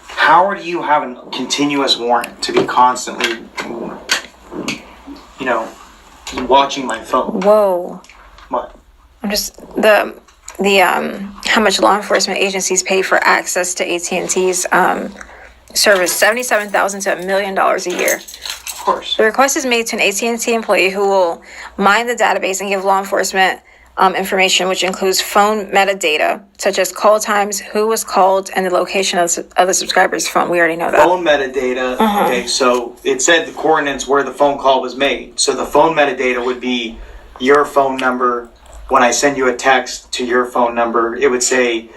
Speaker 3: how do you have a continuous warrant to be constantly, watching my phone?
Speaker 8: Whoa.
Speaker 3: What?
Speaker 8: I'm just, the how much law enforcement agencies pay for access to AT&T's service, $77,000 to $1 million a year.
Speaker 3: Of course.
Speaker 8: The request is made to an AT&T employee who will mine the database and give law enforcement information, which includes phone metadata, such as call times, who was called, and the location of the subscriber's phone. We already know that.
Speaker 3: Phone metadata. Okay, so it said the coordinates where the phone call was made. So the phone metadata would be your phone number. When I send you a text to your phone number, it would say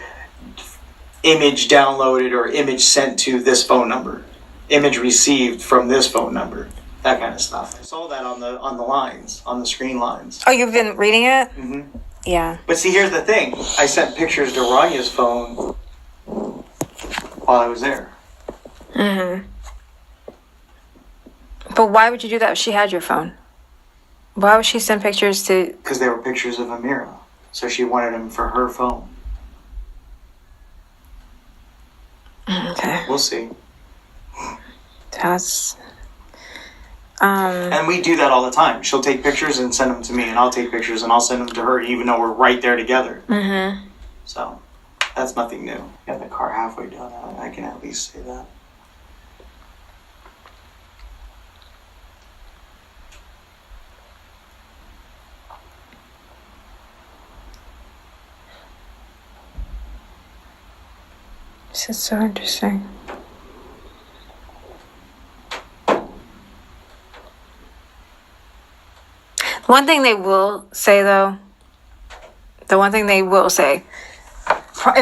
Speaker 3: image downloaded or image sent to this phone number, image received from this phone number, that kind of stuff. I saw that on the lines, on the screen lines.
Speaker 8: Oh, you've been reading it?
Speaker 3: Mm-hmm.
Speaker 8: Yeah.
Speaker 3: But see, here's the thing. I sent pictures to Ranya's phone while I was there.
Speaker 8: Mm-hmm. But why would you do that if she had your phone? Why would she send pictures to...
Speaker 3: Because they were pictures of Amira. So she wanted them for her phone.
Speaker 8: Okay.
Speaker 3: We'll see.
Speaker 8: That's...
Speaker 3: And we do that all the time. She'll take pictures and send them to me, and I'll take pictures and I'll send them to her, even though we're right there together.
Speaker 8: Mm-hmm.
Speaker 3: So, that's nothing new. Got the car halfway done. I can at least say that.
Speaker 8: This is so interesting. One thing they will say, though, if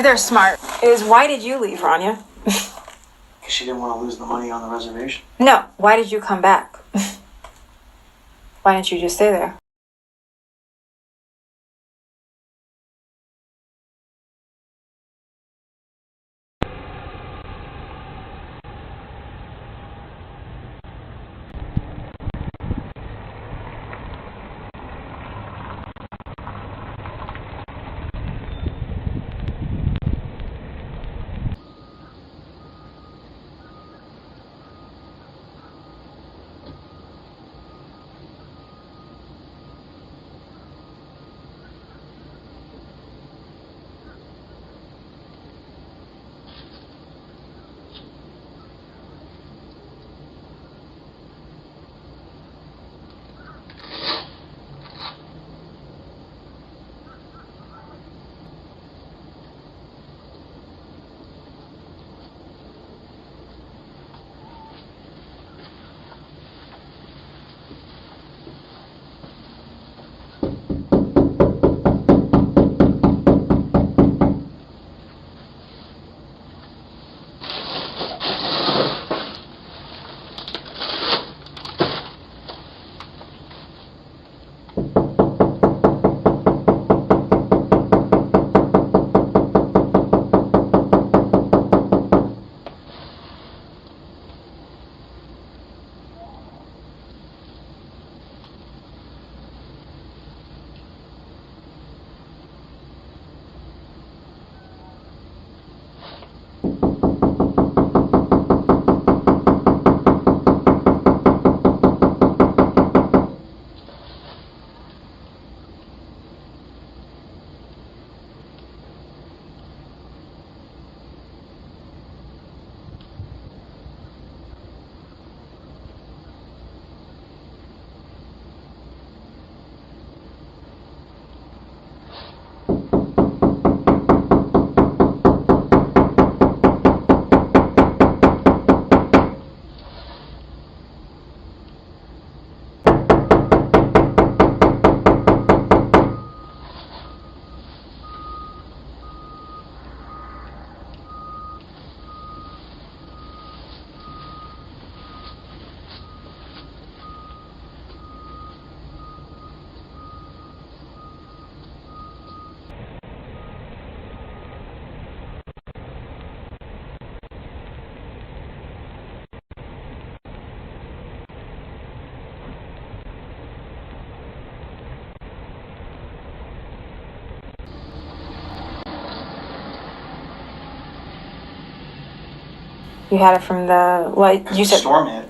Speaker 8: they're smart, is why did you leave, Rania?
Speaker 3: Because she didn't want to lose the money on the reservation.
Speaker 8: No, why did you come back? Why didn't you just stay there? You had it from the, what, you
Speaker 3: The
Speaker 8: said,
Speaker 3: storm hit.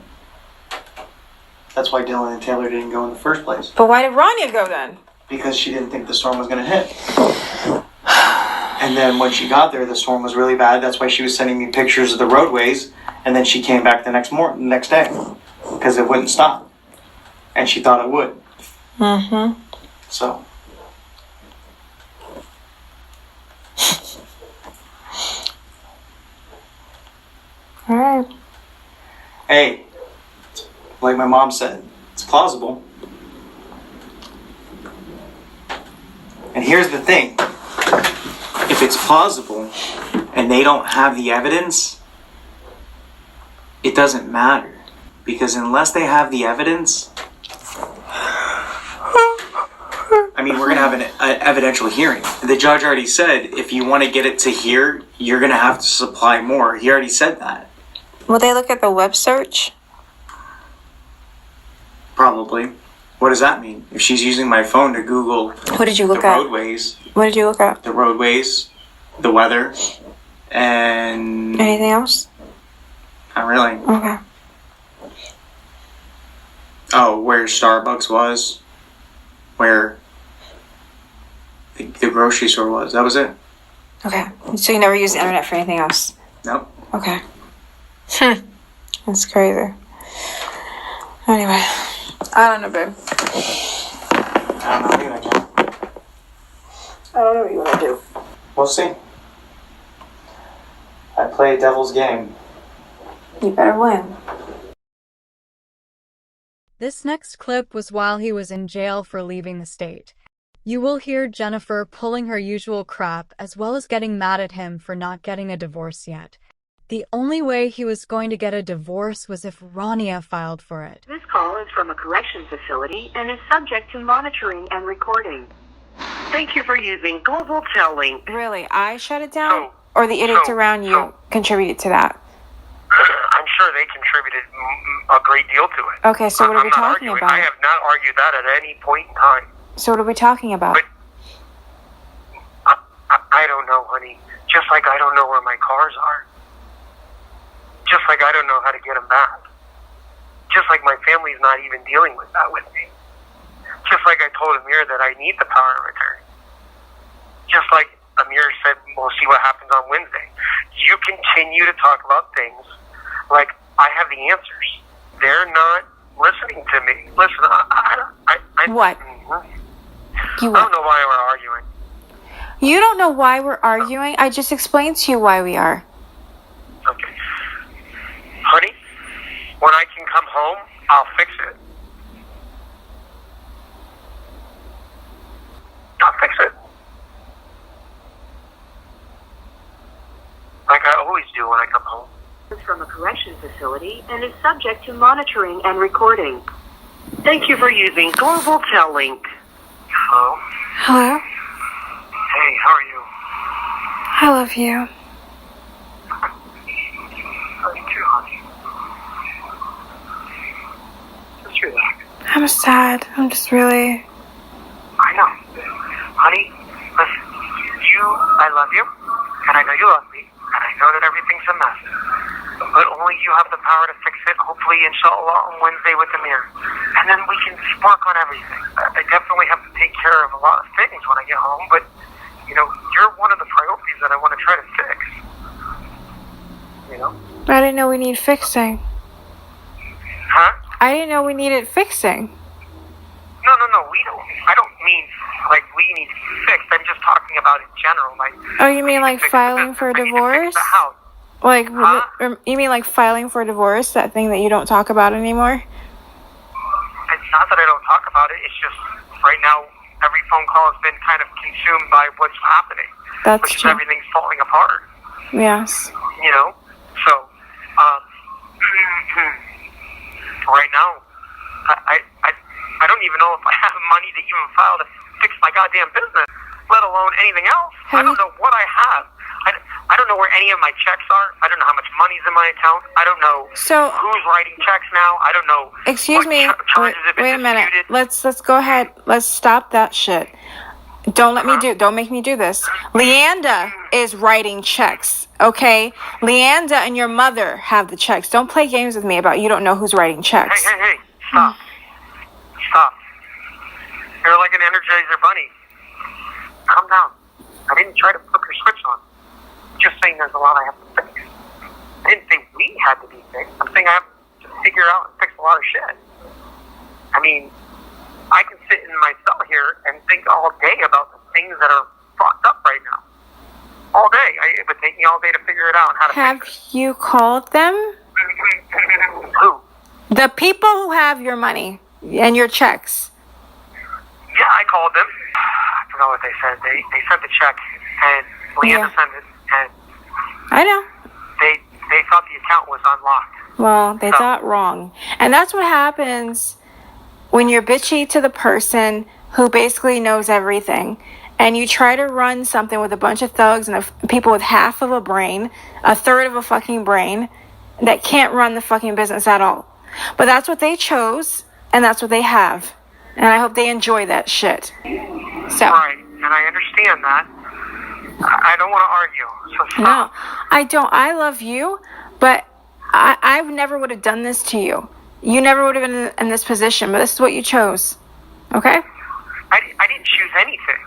Speaker 3: That's why Dylan and Taylor didn't go in the first place.
Speaker 8: but why did Rania go then?
Speaker 3: Because she didn't think the storm was going to hit. And then when she got there, the storm was really bad. That's why she was sending me pictures of the roadways. And then she came back the next day. Because it wouldn't stop. And she thought it would.
Speaker 8: Mm-hmm.
Speaker 3: So.
Speaker 8: All right.
Speaker 3: Hey, like my mom said, it's plausible. And here's the thing. If it's plausible and they don't have the evidence, it doesn't matter. Because unless they have the evidence, I mean, we're going to have an evidential hearing. The judge already said if you want to get it to here, you're going to have to supply more. He already said that.
Speaker 8: Will they look at the web search?
Speaker 3: Probably. What does that mean? If she's using my phone to Google
Speaker 8: What did you look
Speaker 3: the
Speaker 8: at?
Speaker 3: roadways,
Speaker 8: What did you look at?
Speaker 3: the roadways, the weather, and
Speaker 8: Anything else?
Speaker 3: not really.
Speaker 8: Okay.
Speaker 3: Oh, where Starbucks was, where the grocery store was. That was it.
Speaker 8: Okay. So you never used the internet for anything else?
Speaker 3: Nope.
Speaker 8: Okay. That's crazy. Anyway. I don't know, babe.
Speaker 3: I don't know either, Jen.
Speaker 8: I don't know what you want to do.
Speaker 3: We'll see. I play a devil's game.
Speaker 8: You better win.
Speaker 1: This next clip was while he was in jail for leaving the state. You will hear Jennifer pulling her usual crap as well as getting mad at him for not getting a divorce yet. The only way he was going to get a divorce was if Rania filed for it.
Speaker 9: This call is from a correction facility and is subject to monitoring and recording. Thank you for using Global Telling.
Speaker 8: Really, I shut it down? Or the idiots around you contributed to that?
Speaker 10: I'm sure they contributed a great deal to it.
Speaker 8: Okay, so what are we talking about?
Speaker 10: I have not argued that at any point in time.
Speaker 8: So what are we talking about?
Speaker 10: But I don't know, honey. Just like I don't know where my cars are. Just like I don't know how to get them back. Just like my family's not even dealing with that with me. Just like I told Amir that I need the power of attorney. Just like Amir said, we'll see what happens on Wednesday. You continue to talk about things like I have the answers. They're not listening to me. Listen,
Speaker 8: What?
Speaker 10: I don't know why we're arguing.
Speaker 8: You don't know why we're arguing? I just explained to you why we are.
Speaker 10: Okay. Honey, when I can come home, I'll fix it. I'll fix it. Like I always do when I come home.
Speaker 9: It's from a correction facility and is subject to monitoring and recording. Thank you for using Global Telling.
Speaker 10: Hello?
Speaker 8: Hello?
Speaker 10: Hey, how are you?
Speaker 8: I love you.
Speaker 10: Love you too, honey. Just relax.
Speaker 8: I'm sad. I'm just really...
Speaker 10: I know. Honey, listen. I love you, and I know you love me, and I know that everything's a mess. But only you have the power to fix it, hopefully, inshallah, on Wednesday with Amir. And then we can spark on everything. I definitely have to take care of a lot of things when I get home, but, you know, you're one of the priorities that I want to try to fix. You know?
Speaker 8: I didn't know we need fixing.
Speaker 10: Huh?
Speaker 8: I didn't know we needed fixing.
Speaker 10: No, we don't. I don't mean, like, we need fixed. I'm just talking about in general, like...
Speaker 8: Oh, you mean like filing for a divorce? Like, you mean like filing for a divorce, that thing that you don't talk about anymore?
Speaker 10: It's not that I don't talk about it, it's just, right now, every phone call has been kind of consumed by what's happening.
Speaker 8: That's
Speaker 10: which
Speaker 8: true.
Speaker 10: is everything's falling apart.
Speaker 8: Yes.
Speaker 10: You know? So, right now, I don't even know if I have money to even file to fix my goddamn business, let alone anything else. I don't know what I have. I don't know where any of my checks are. I don't know how much money's in my account. I don't know who's writing checks now. I don't know.
Speaker 8: Excuse me. Wait a minute. Let's go ahead. Let's stop that shit. Don't make me do this. Leanda is writing checks, okay? Leanda and your mother have the checks. Don't play games with me about you don't know who's writing checks.
Speaker 10: Hey, stop. Stop. You're like an Energizer bunny. Calm down. I didn't try to flip your switch on. Just saying there's a lot I have to fix. I didn't say we had to be fixed. I'm saying I have to figure out and fix a lot of shit. I mean, I can sit in my cell here and think all day about the things that are fucked up right now. All day. It would take me all day to figure it out and how to
Speaker 8: Have
Speaker 10: fix it.
Speaker 8: you called them?
Speaker 10: Who?
Speaker 8: The people who have your money and your checks.
Speaker 10: Yeah, I called them. I forgot what they said. They sent the check, and Leanna sent it, and
Speaker 8: I know.
Speaker 10: They thought the account was unlocked.
Speaker 8: Well, they thought wrong. And that's what happens when you're bitchy to the person who basically knows everything. And you try to run something with a bunch of thugs and people with half of a brain, a third of a fucking brain, that can't run the fucking business at all. But that's what they chose, and that's what they have. And I hope they enjoy that shit. So.
Speaker 10: Right, and I understand that. I don't want to argue, so stop.
Speaker 8: No, I don't. I love you, but I never would have done this to you. You never would have been in this position, but this is what you chose. Okay?
Speaker 10: I didn't choose anything.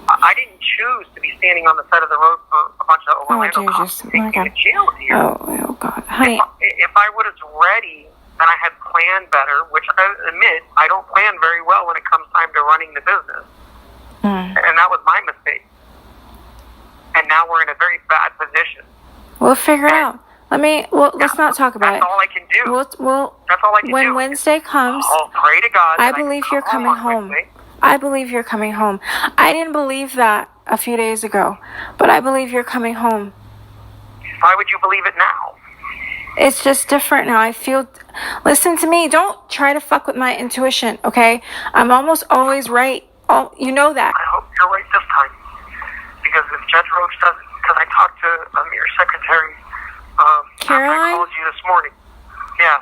Speaker 10: I didn't choose to be standing on the side of the road for a bunch of Orlando cops taking me to jail with you.
Speaker 8: Oh, God. Honey.
Speaker 10: If I was ready and I had planned better, which I admit, I don't plan very well when it comes time to running the business. And that was my mistake. And now we're in a very bad position.
Speaker 8: We'll figure it out. Let's not talk about it.
Speaker 10: That's all I can do.
Speaker 8: That's all
Speaker 10: I can do.
Speaker 8: When Wednesday comes,
Speaker 10: I'll pray to God.
Speaker 8: I believe you're coming home. I believe you're coming home. I didn't believe that a few days ago, but I believe you're coming home.
Speaker 10: Why would you believe it now?
Speaker 8: It's just different now. Listen to me. Don't try to fuck with my intuition, okay? I'm almost always right. You know that.
Speaker 10: I hope you're right this time. Because if Judge Roach doesn't, because I talked to Amir's secretary,
Speaker 8: Caroline?
Speaker 10: I called you this morning. Yeah.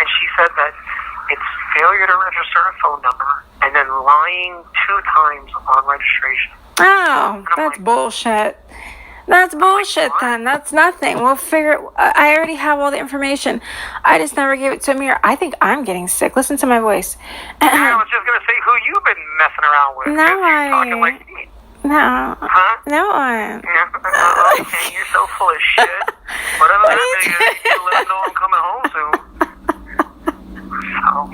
Speaker 10: And she said that it's failure to register a phone number and then lying 2 times on registration.
Speaker 8: Oh, that's bullshit. That's bullshit then. That's nothing. We'll figure it. I already have all the information. I just never gave it to Amir. I think I'm getting sick. Listen to my voice.
Speaker 10: I was just going to say who you've been messing around with.
Speaker 8: No,
Speaker 10: talking like me.
Speaker 8: No.
Speaker 10: Huh?
Speaker 8: No one.
Speaker 10: Yeah. Okay, you're so full of shit. Whatever that is, you let him know I'm coming home soon. So.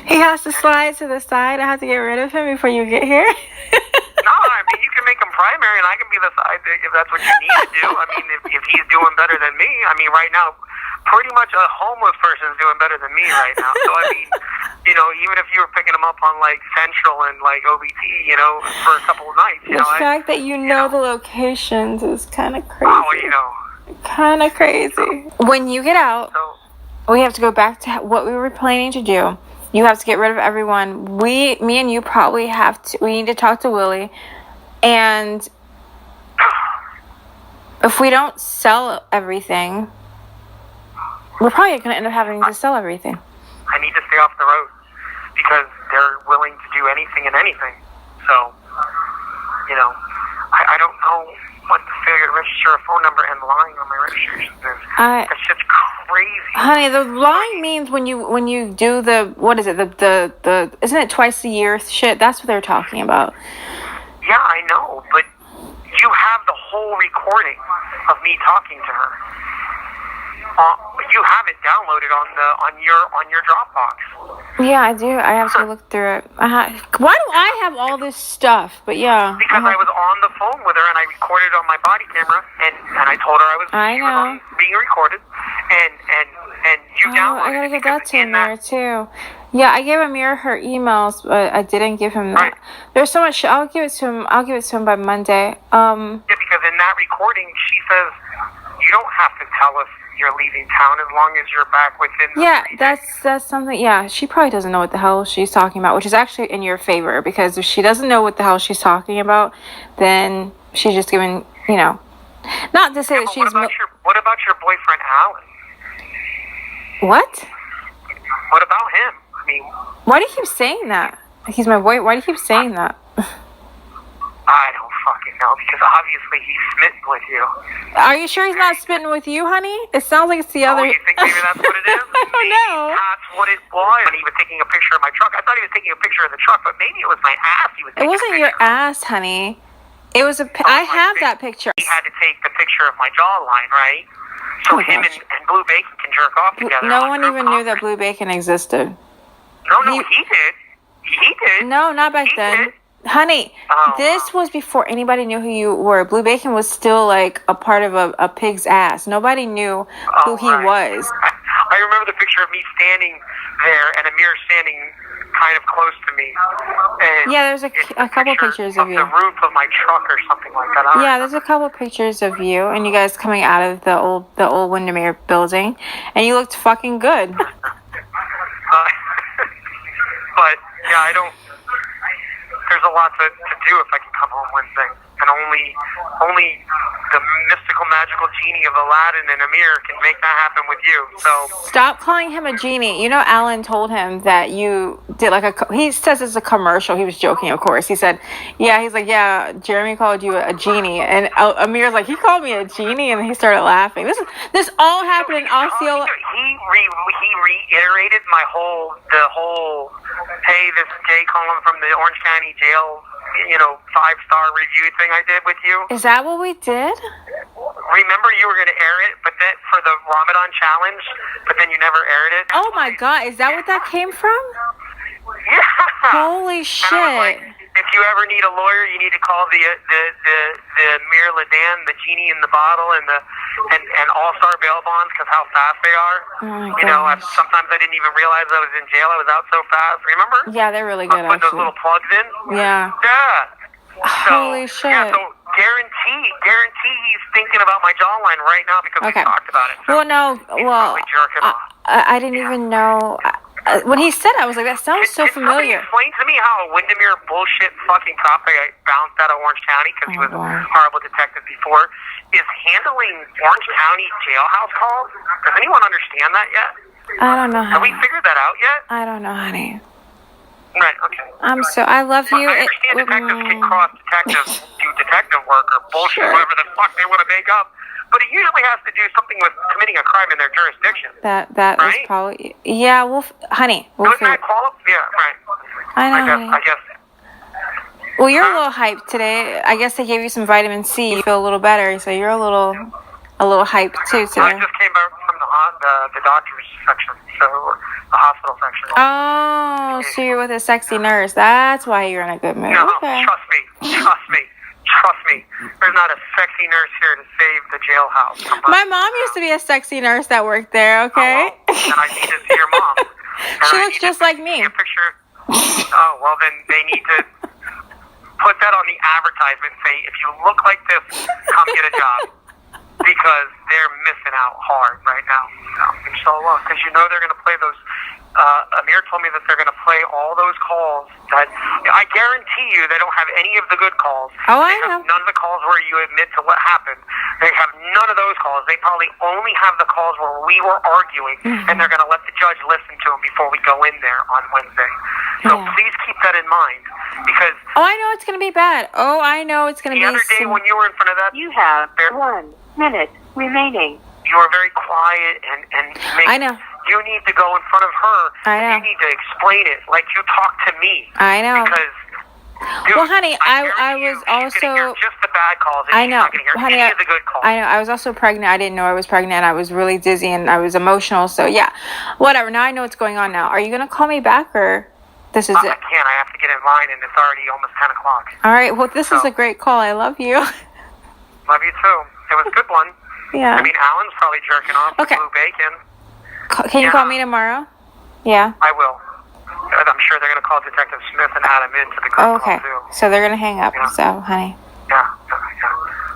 Speaker 8: He has to slide to the side. I have to get rid of him before you get here.
Speaker 10: No, I mean, you can make him primary and I can be the side if that's what you need to do. I mean, if he's doing better than me, I mean, right now, pretty much a homeless person is doing better than me right now. So, I mean, you know, even if you were picking him up on, like, Central and, like, OBT, you know, for a couple of nights,
Speaker 8: the fact that you know the locations is kind of crazy.
Speaker 10: Oh, you know.
Speaker 8: Kind of crazy. When you get out, we have to go back to what we were planning to do. You have to get rid of everyone. Me and you probably we need to talk to Willie. And if we don't sell everything, we're probably going to end up having to sell everything.
Speaker 10: I need to stay off the road because they're willing to do anything and anything. So, you know, I don't know what the failure to register a phone number and lying on my registration is. That's just crazy.
Speaker 8: Honey, the lying means when you do the, what is it, the isn't it twice a year shit? That's what they're talking about.
Speaker 10: Yeah, I know, but you have the whole recording of me talking to her. You have it downloaded on your Dropbox.
Speaker 8: Yeah, I do. I have to look through it. Why do I have all this stuff? But yeah.
Speaker 10: Because I was on the phone with her and I recorded on my body camera and I told her she was being recorded and you downloaded it.
Speaker 8: I gotta give that to Amir too. Yeah, I gave Amir her emails, but I didn't give him that. There's so much shit. I'll give it to him by Monday.
Speaker 10: Yeah, because in that recording she says you don't have to tell us you're leaving town as long as you're back within the
Speaker 8: that's something. Yeah, she probably doesn't know what the hell she's talking about, which is actually in your favor, because if she doesn't know what the hell she's talking about, then she's just giving, you know, not to say that she's.
Speaker 10: What about your boyfriend Alan?
Speaker 8: What?
Speaker 10: What about him? I mean,
Speaker 8: why do you keep saying that? He's my boy. Why do you keep saying that?
Speaker 10: I don't fucking know, because obviously he's smitten with you.
Speaker 8: Are you sure he's not smitten with you, honey? It sounds like it's the other.
Speaker 10: Oh, you think maybe that's what it is?
Speaker 8: I don't know.
Speaker 10: That's what it was. And he was taking a picture of my truck. I thought he was taking a picture of the truck, but maybe it was my ass he was
Speaker 8: It
Speaker 10: taking
Speaker 8: wasn't
Speaker 10: a
Speaker 8: your
Speaker 10: picture.
Speaker 8: ass, honey. It was a. I have that picture.
Speaker 10: He had to take the picture of my jawline, right? So
Speaker 8: Oh,
Speaker 10: him
Speaker 8: gosh.
Speaker 10: and Blue Bacon can jerk off together.
Speaker 8: No
Speaker 10: on
Speaker 8: one
Speaker 10: group
Speaker 8: even knew that
Speaker 10: conference.
Speaker 8: Blue Bacon existed.
Speaker 10: No, he did. He did.
Speaker 8: No, not back
Speaker 10: He
Speaker 8: then.
Speaker 10: did.
Speaker 8: Honey,
Speaker 10: Oh,
Speaker 8: this was before anybody knew who you were. Blue Bacon was still like a part of a pig's ass. Nobody knew who he
Speaker 10: right.
Speaker 8: was.
Speaker 10: I remember the picture of me standing there and Amir standing kind of close to me. And
Speaker 8: Yeah, there's a couple pictures of you.
Speaker 10: The roof of my truck or something like that.
Speaker 8: Yeah, there's a couple pictures of you and you guys coming out of the old Windermere building, and you looked fucking good.
Speaker 10: But yeah, I don't. There's a lot to do if I can come home Wednesday, and only the mystical, magical genie of Aladdin and Amir can make that happen with you. So
Speaker 8: Stop calling him a genie. You know, Alan told him that you did like he says it's a commercial. He was joking, of course. He said, he's like, yeah, Jeremy called you a genie. And Amir's like, he called me a genie? And he started laughing. This all happened in Osceola.
Speaker 10: He reiterated the whole, hey, this is Jay calling from the Orange County Jail, 5-star review thing I did with you.
Speaker 8: Is that what we did?
Speaker 10: Remember you were going to air it, but then for the Ramadan challenge, but then you never aired it.
Speaker 8: Oh my God, is that what that came from?
Speaker 10: Yeah.
Speaker 8: Holy shit.
Speaker 10: And I was like, if you ever need a lawyer, you need to call the Mir Ladan, the genie in the bottle, and all-star bail bonds, because how fast they are.
Speaker 8: Oh my gosh.
Speaker 10: Sometimes I didn't even realize I was in jail. I was out so fast. Remember?
Speaker 8: Yeah, they're really good,
Speaker 10: Putting those
Speaker 8: actually.
Speaker 10: little plugs in.
Speaker 8: Yeah.
Speaker 10: Yeah.
Speaker 8: Holy shit.
Speaker 10: Yeah. So guarantee he's thinking about my jawline right now because we talked about it. So
Speaker 8: Well, no.
Speaker 10: he's
Speaker 8: Well,
Speaker 10: probably jerking off.
Speaker 8: I didn't even know. When he said it, I was like, that sounds so familiar.
Speaker 10: Explain to me how a Windermere bullshit fucking cop I bounced out of Orange County because he was a horrible detective before is handling Orange County jailhouse calls. Does anyone understand that yet?
Speaker 8: I don't know,
Speaker 10: Have we
Speaker 8: honey.
Speaker 10: figured that out yet?
Speaker 8: I don't know, honey.
Speaker 10: Right, okay.
Speaker 8: I love you.
Speaker 10: I understand detectives can cross detectives do detective work or bullshit,
Speaker 8: Sure.
Speaker 10: whatever the fuck they want to make up. But it usually has to do something with committing a crime in their jurisdiction.
Speaker 8: That was
Speaker 10: right?
Speaker 8: probably, yeah, honey, we'll
Speaker 10: Doesn't
Speaker 8: figure
Speaker 10: that qualify? Yeah, right.
Speaker 8: I know, honey.
Speaker 10: I guess.
Speaker 8: Well, you're a little hyped today. I guess they gave you some vitamin C. You feel a little better, so you're a little hyped too
Speaker 10: I
Speaker 8: today.
Speaker 10: just came back from the doctor's section, so the hospital section.
Speaker 8: Oh, so you're with a sexy nurse. That's why you're in a good mood.
Speaker 10: No,
Speaker 8: Okay.
Speaker 10: trust me. There's not a sexy nurse here to save the jailhouse.
Speaker 8: My mom used to be a sexy nurse that worked there, okay?
Speaker 10: Oh, well, then I need to see your mom.
Speaker 8: She looks just like me.
Speaker 10: See a picture. Oh, well, then they need to put that on the advertisement. Say, if you look like this, come get a job. Because they're missing out hard right now. Inshallah. Because they're going to play those. Amir told me that they're going to play all those calls. That I guarantee you they don't have any of the good calls.
Speaker 8: Oh, I
Speaker 10: They
Speaker 8: know.
Speaker 10: have none of the calls where you admit to what happened. They have none of those calls. They probably only have the calls where we were arguing, and they're going to let the judge listen to them before we go in there on Wednesday. So please keep that in mind. Because
Speaker 8: Oh, I know it's going to be bad. Oh, I know it's going to
Speaker 10: the
Speaker 8: be
Speaker 10: other day when you were in front of that,
Speaker 9: You have 1 minute remaining.
Speaker 10: you were very quiet and
Speaker 8: I know.
Speaker 10: You need to go in front of her.
Speaker 8: I know.
Speaker 10: You need to explain it like you talk to me.
Speaker 8: I know.
Speaker 10: Because, dude,
Speaker 8: Well, honey, I
Speaker 10: guarantee
Speaker 8: was
Speaker 10: she's gonna hear
Speaker 8: also.
Speaker 10: just the bad calls. And
Speaker 8: I
Speaker 10: she's
Speaker 8: know,
Speaker 10: not gonna hear
Speaker 8: honey.
Speaker 10: any of the good calls.
Speaker 8: I know. I was also pregnant. I didn't know I was pregnant. And I was really dizzy and I was emotional. So yeah, whatever. Now I know what's going on. Now, are you gonna call me back or this is
Speaker 10: I
Speaker 8: it?
Speaker 10: can't. I have to get in line, and it's already almost 10 o'clock.
Speaker 8: All right. Well, this is a great call. I love you.
Speaker 10: Love you too. It was a good one.
Speaker 8: Yeah.
Speaker 10: I mean, Alan's probably jerking off with
Speaker 8: Okay.
Speaker 10: Blue Bacon.
Speaker 8: Can you
Speaker 10: Yeah.
Speaker 8: call me tomorrow? Yeah.
Speaker 10: I will. And I'm sure they're gonna call Detective Smith and add him into the group
Speaker 8: Oh, okay.
Speaker 10: call too.
Speaker 8: So they're gonna hang up.
Speaker 10: Yeah.
Speaker 8: So, honey,
Speaker 10: Yeah.
Speaker 8: All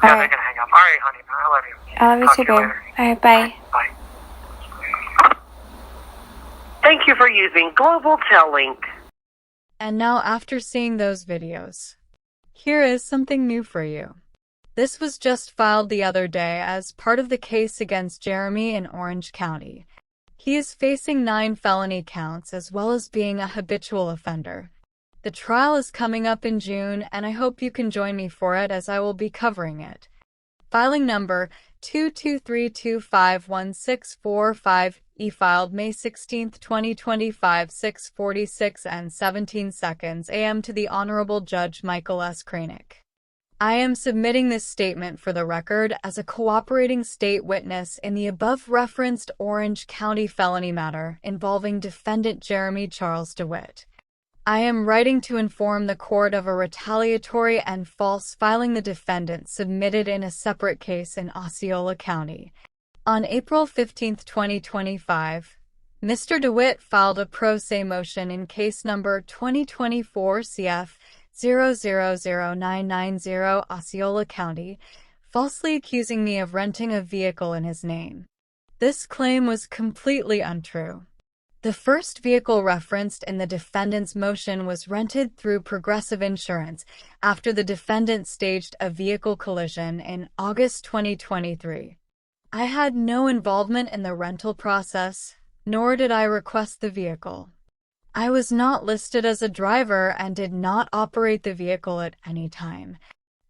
Speaker 10: They're
Speaker 8: right.
Speaker 10: gonna hang up. All right, honey. I love you.
Speaker 8: I love you
Speaker 10: Talk
Speaker 8: too,
Speaker 10: to you
Speaker 8: babe.
Speaker 10: later.
Speaker 8: All right. Bye.
Speaker 10: Bye.
Speaker 9: Thank you for using Global Tellink.
Speaker 1: And now, after seeing those videos, here is something new for you. This was just filed the other day as part of the case against Jeremy in Orange County. He is facing 9 felony counts as well as being a habitual offender. The trial is coming up in June, and I hope you can join me for it as I will be covering it. Filing number 223251645, e-filed May 16, 2025, 6:46 and 17 seconds a.m. to the Honorable Judge Michael S. Kranick. I am submitting this statement for the record as a cooperating state witness in the above-referenced Orange County felony matter involving defendant Jeremy Charles DeWitt. I am writing to inform the court of a retaliatory and false filing the defendant submitted in a separate case in Osceola County. On April 15, 2025, Mr. DeWitt filed a pro se motion in case number 2024 CF 0000990 Osceola County, falsely accusing me of renting a vehicle in his name. This claim was completely untrue. The first vehicle referenced in the defendant's motion was rented through Progressive Insurance after the defendant staged a vehicle collision in August 2023. I had no involvement in the rental process, nor did I request the vehicle. I was not listed as a driver and did not operate the vehicle at any time.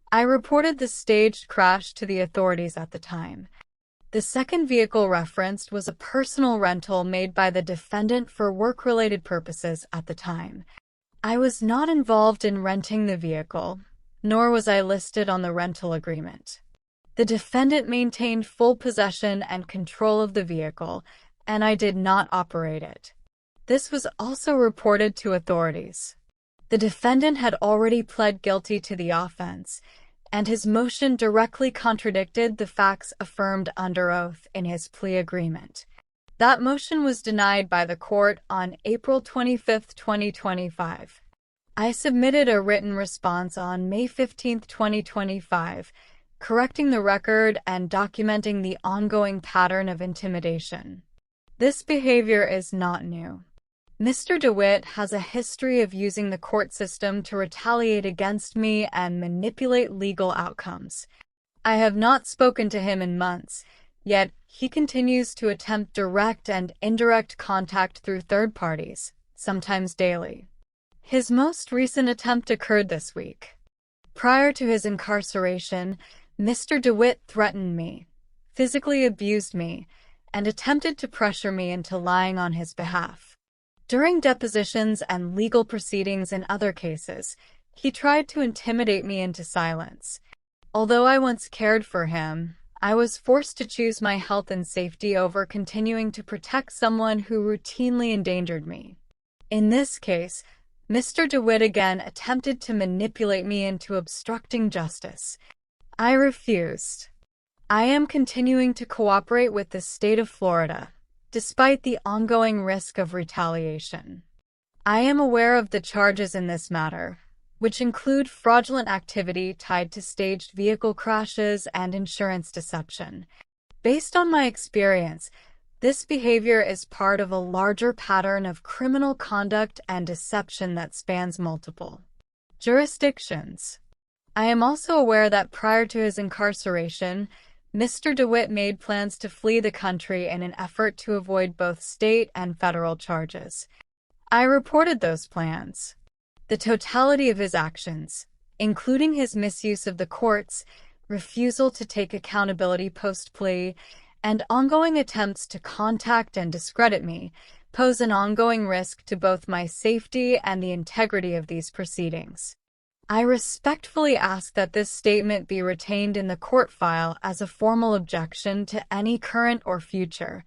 Speaker 1: I reported the staged crash to the authorities at the time. The second vehicle referenced was a personal rental made by the defendant for work-related purposes at the time. I was not involved in renting the vehicle, nor was I listed on the rental agreement. The defendant maintained full possession and control of the vehicle, and I did not operate it. This was also reported to authorities. The defendant had already pled guilty to the offense, and his motion directly contradicted the facts affirmed under oath in his plea agreement. That motion was denied by the court on April 25, 2025. I submitted a written response on May 15, 2025, correcting the record and documenting the ongoing pattern of intimidation. This behavior is not new. Mr. DeWitt has a history of using the court system to retaliate against me and manipulate legal outcomes. I have not spoken to him in months, yet he continues to attempt direct and indirect contact through third parties, sometimes daily. His most recent attempt occurred this week. Prior to his incarceration, Mr. DeWitt threatened me, physically abused me, and attempted to pressure me into lying on his behalf. During depositions and legal proceedings in other cases, he tried to intimidate me into silence. Although I once cared for him, I was forced to choose my health and safety over continuing to protect someone who routinely endangered me. In this case, Mr. DeWitt again attempted to manipulate me into obstructing justice. I refused. I am continuing to cooperate with the state of Florida, despite the ongoing risk of retaliation. I am aware of the charges in this matter, which include fraudulent activity tied to staged vehicle crashes and insurance deception. Based on my experience, this behavior is part of a larger pattern of criminal conduct and deception that spans multiple jurisdictions. I am also aware that prior to his incarceration, Mr. DeWitt made plans to flee the country in an effort to avoid both state and federal charges. I reported those plans. The totality of his actions, including his misuse of the courts, refusal to take accountability post-plea, and ongoing attempts to contact and discredit me, pose an ongoing risk to both my safety and the integrity of these proceedings. I respectfully ask that this statement be retained in the court file as a formal objection to any current or future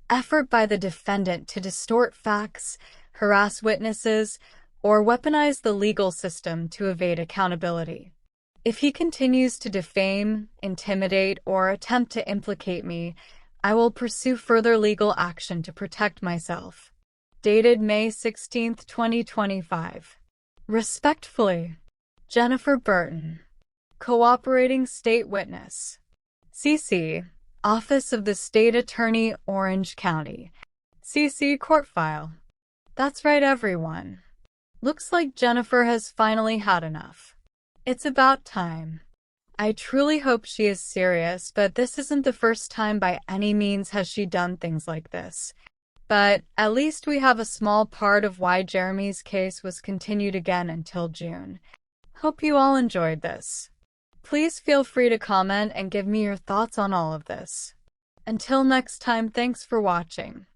Speaker 1: effort by the defendant to distort facts, harass witnesses, or weaponize the legal system to evade accountability. If he continues to defame, intimidate, or attempt to implicate me, I will pursue further legal action to protect myself. Dated May 16, 2025. Respectfully, Jennifer Burton, Cooperating State Witness. CC, Office of the State Attorney, Orange County. CC Court File. That's right, everyone. Looks like Jennifer has finally had enough. It's about time. I truly hope she is serious, but this isn't the first time by any means has she done things like this. But at least we have a small part of why Jeremy's case was continued again until June. Hope you all enjoyed this. Please feel free to comment and give me your thoughts on all of this. Until next time, thanks for watching.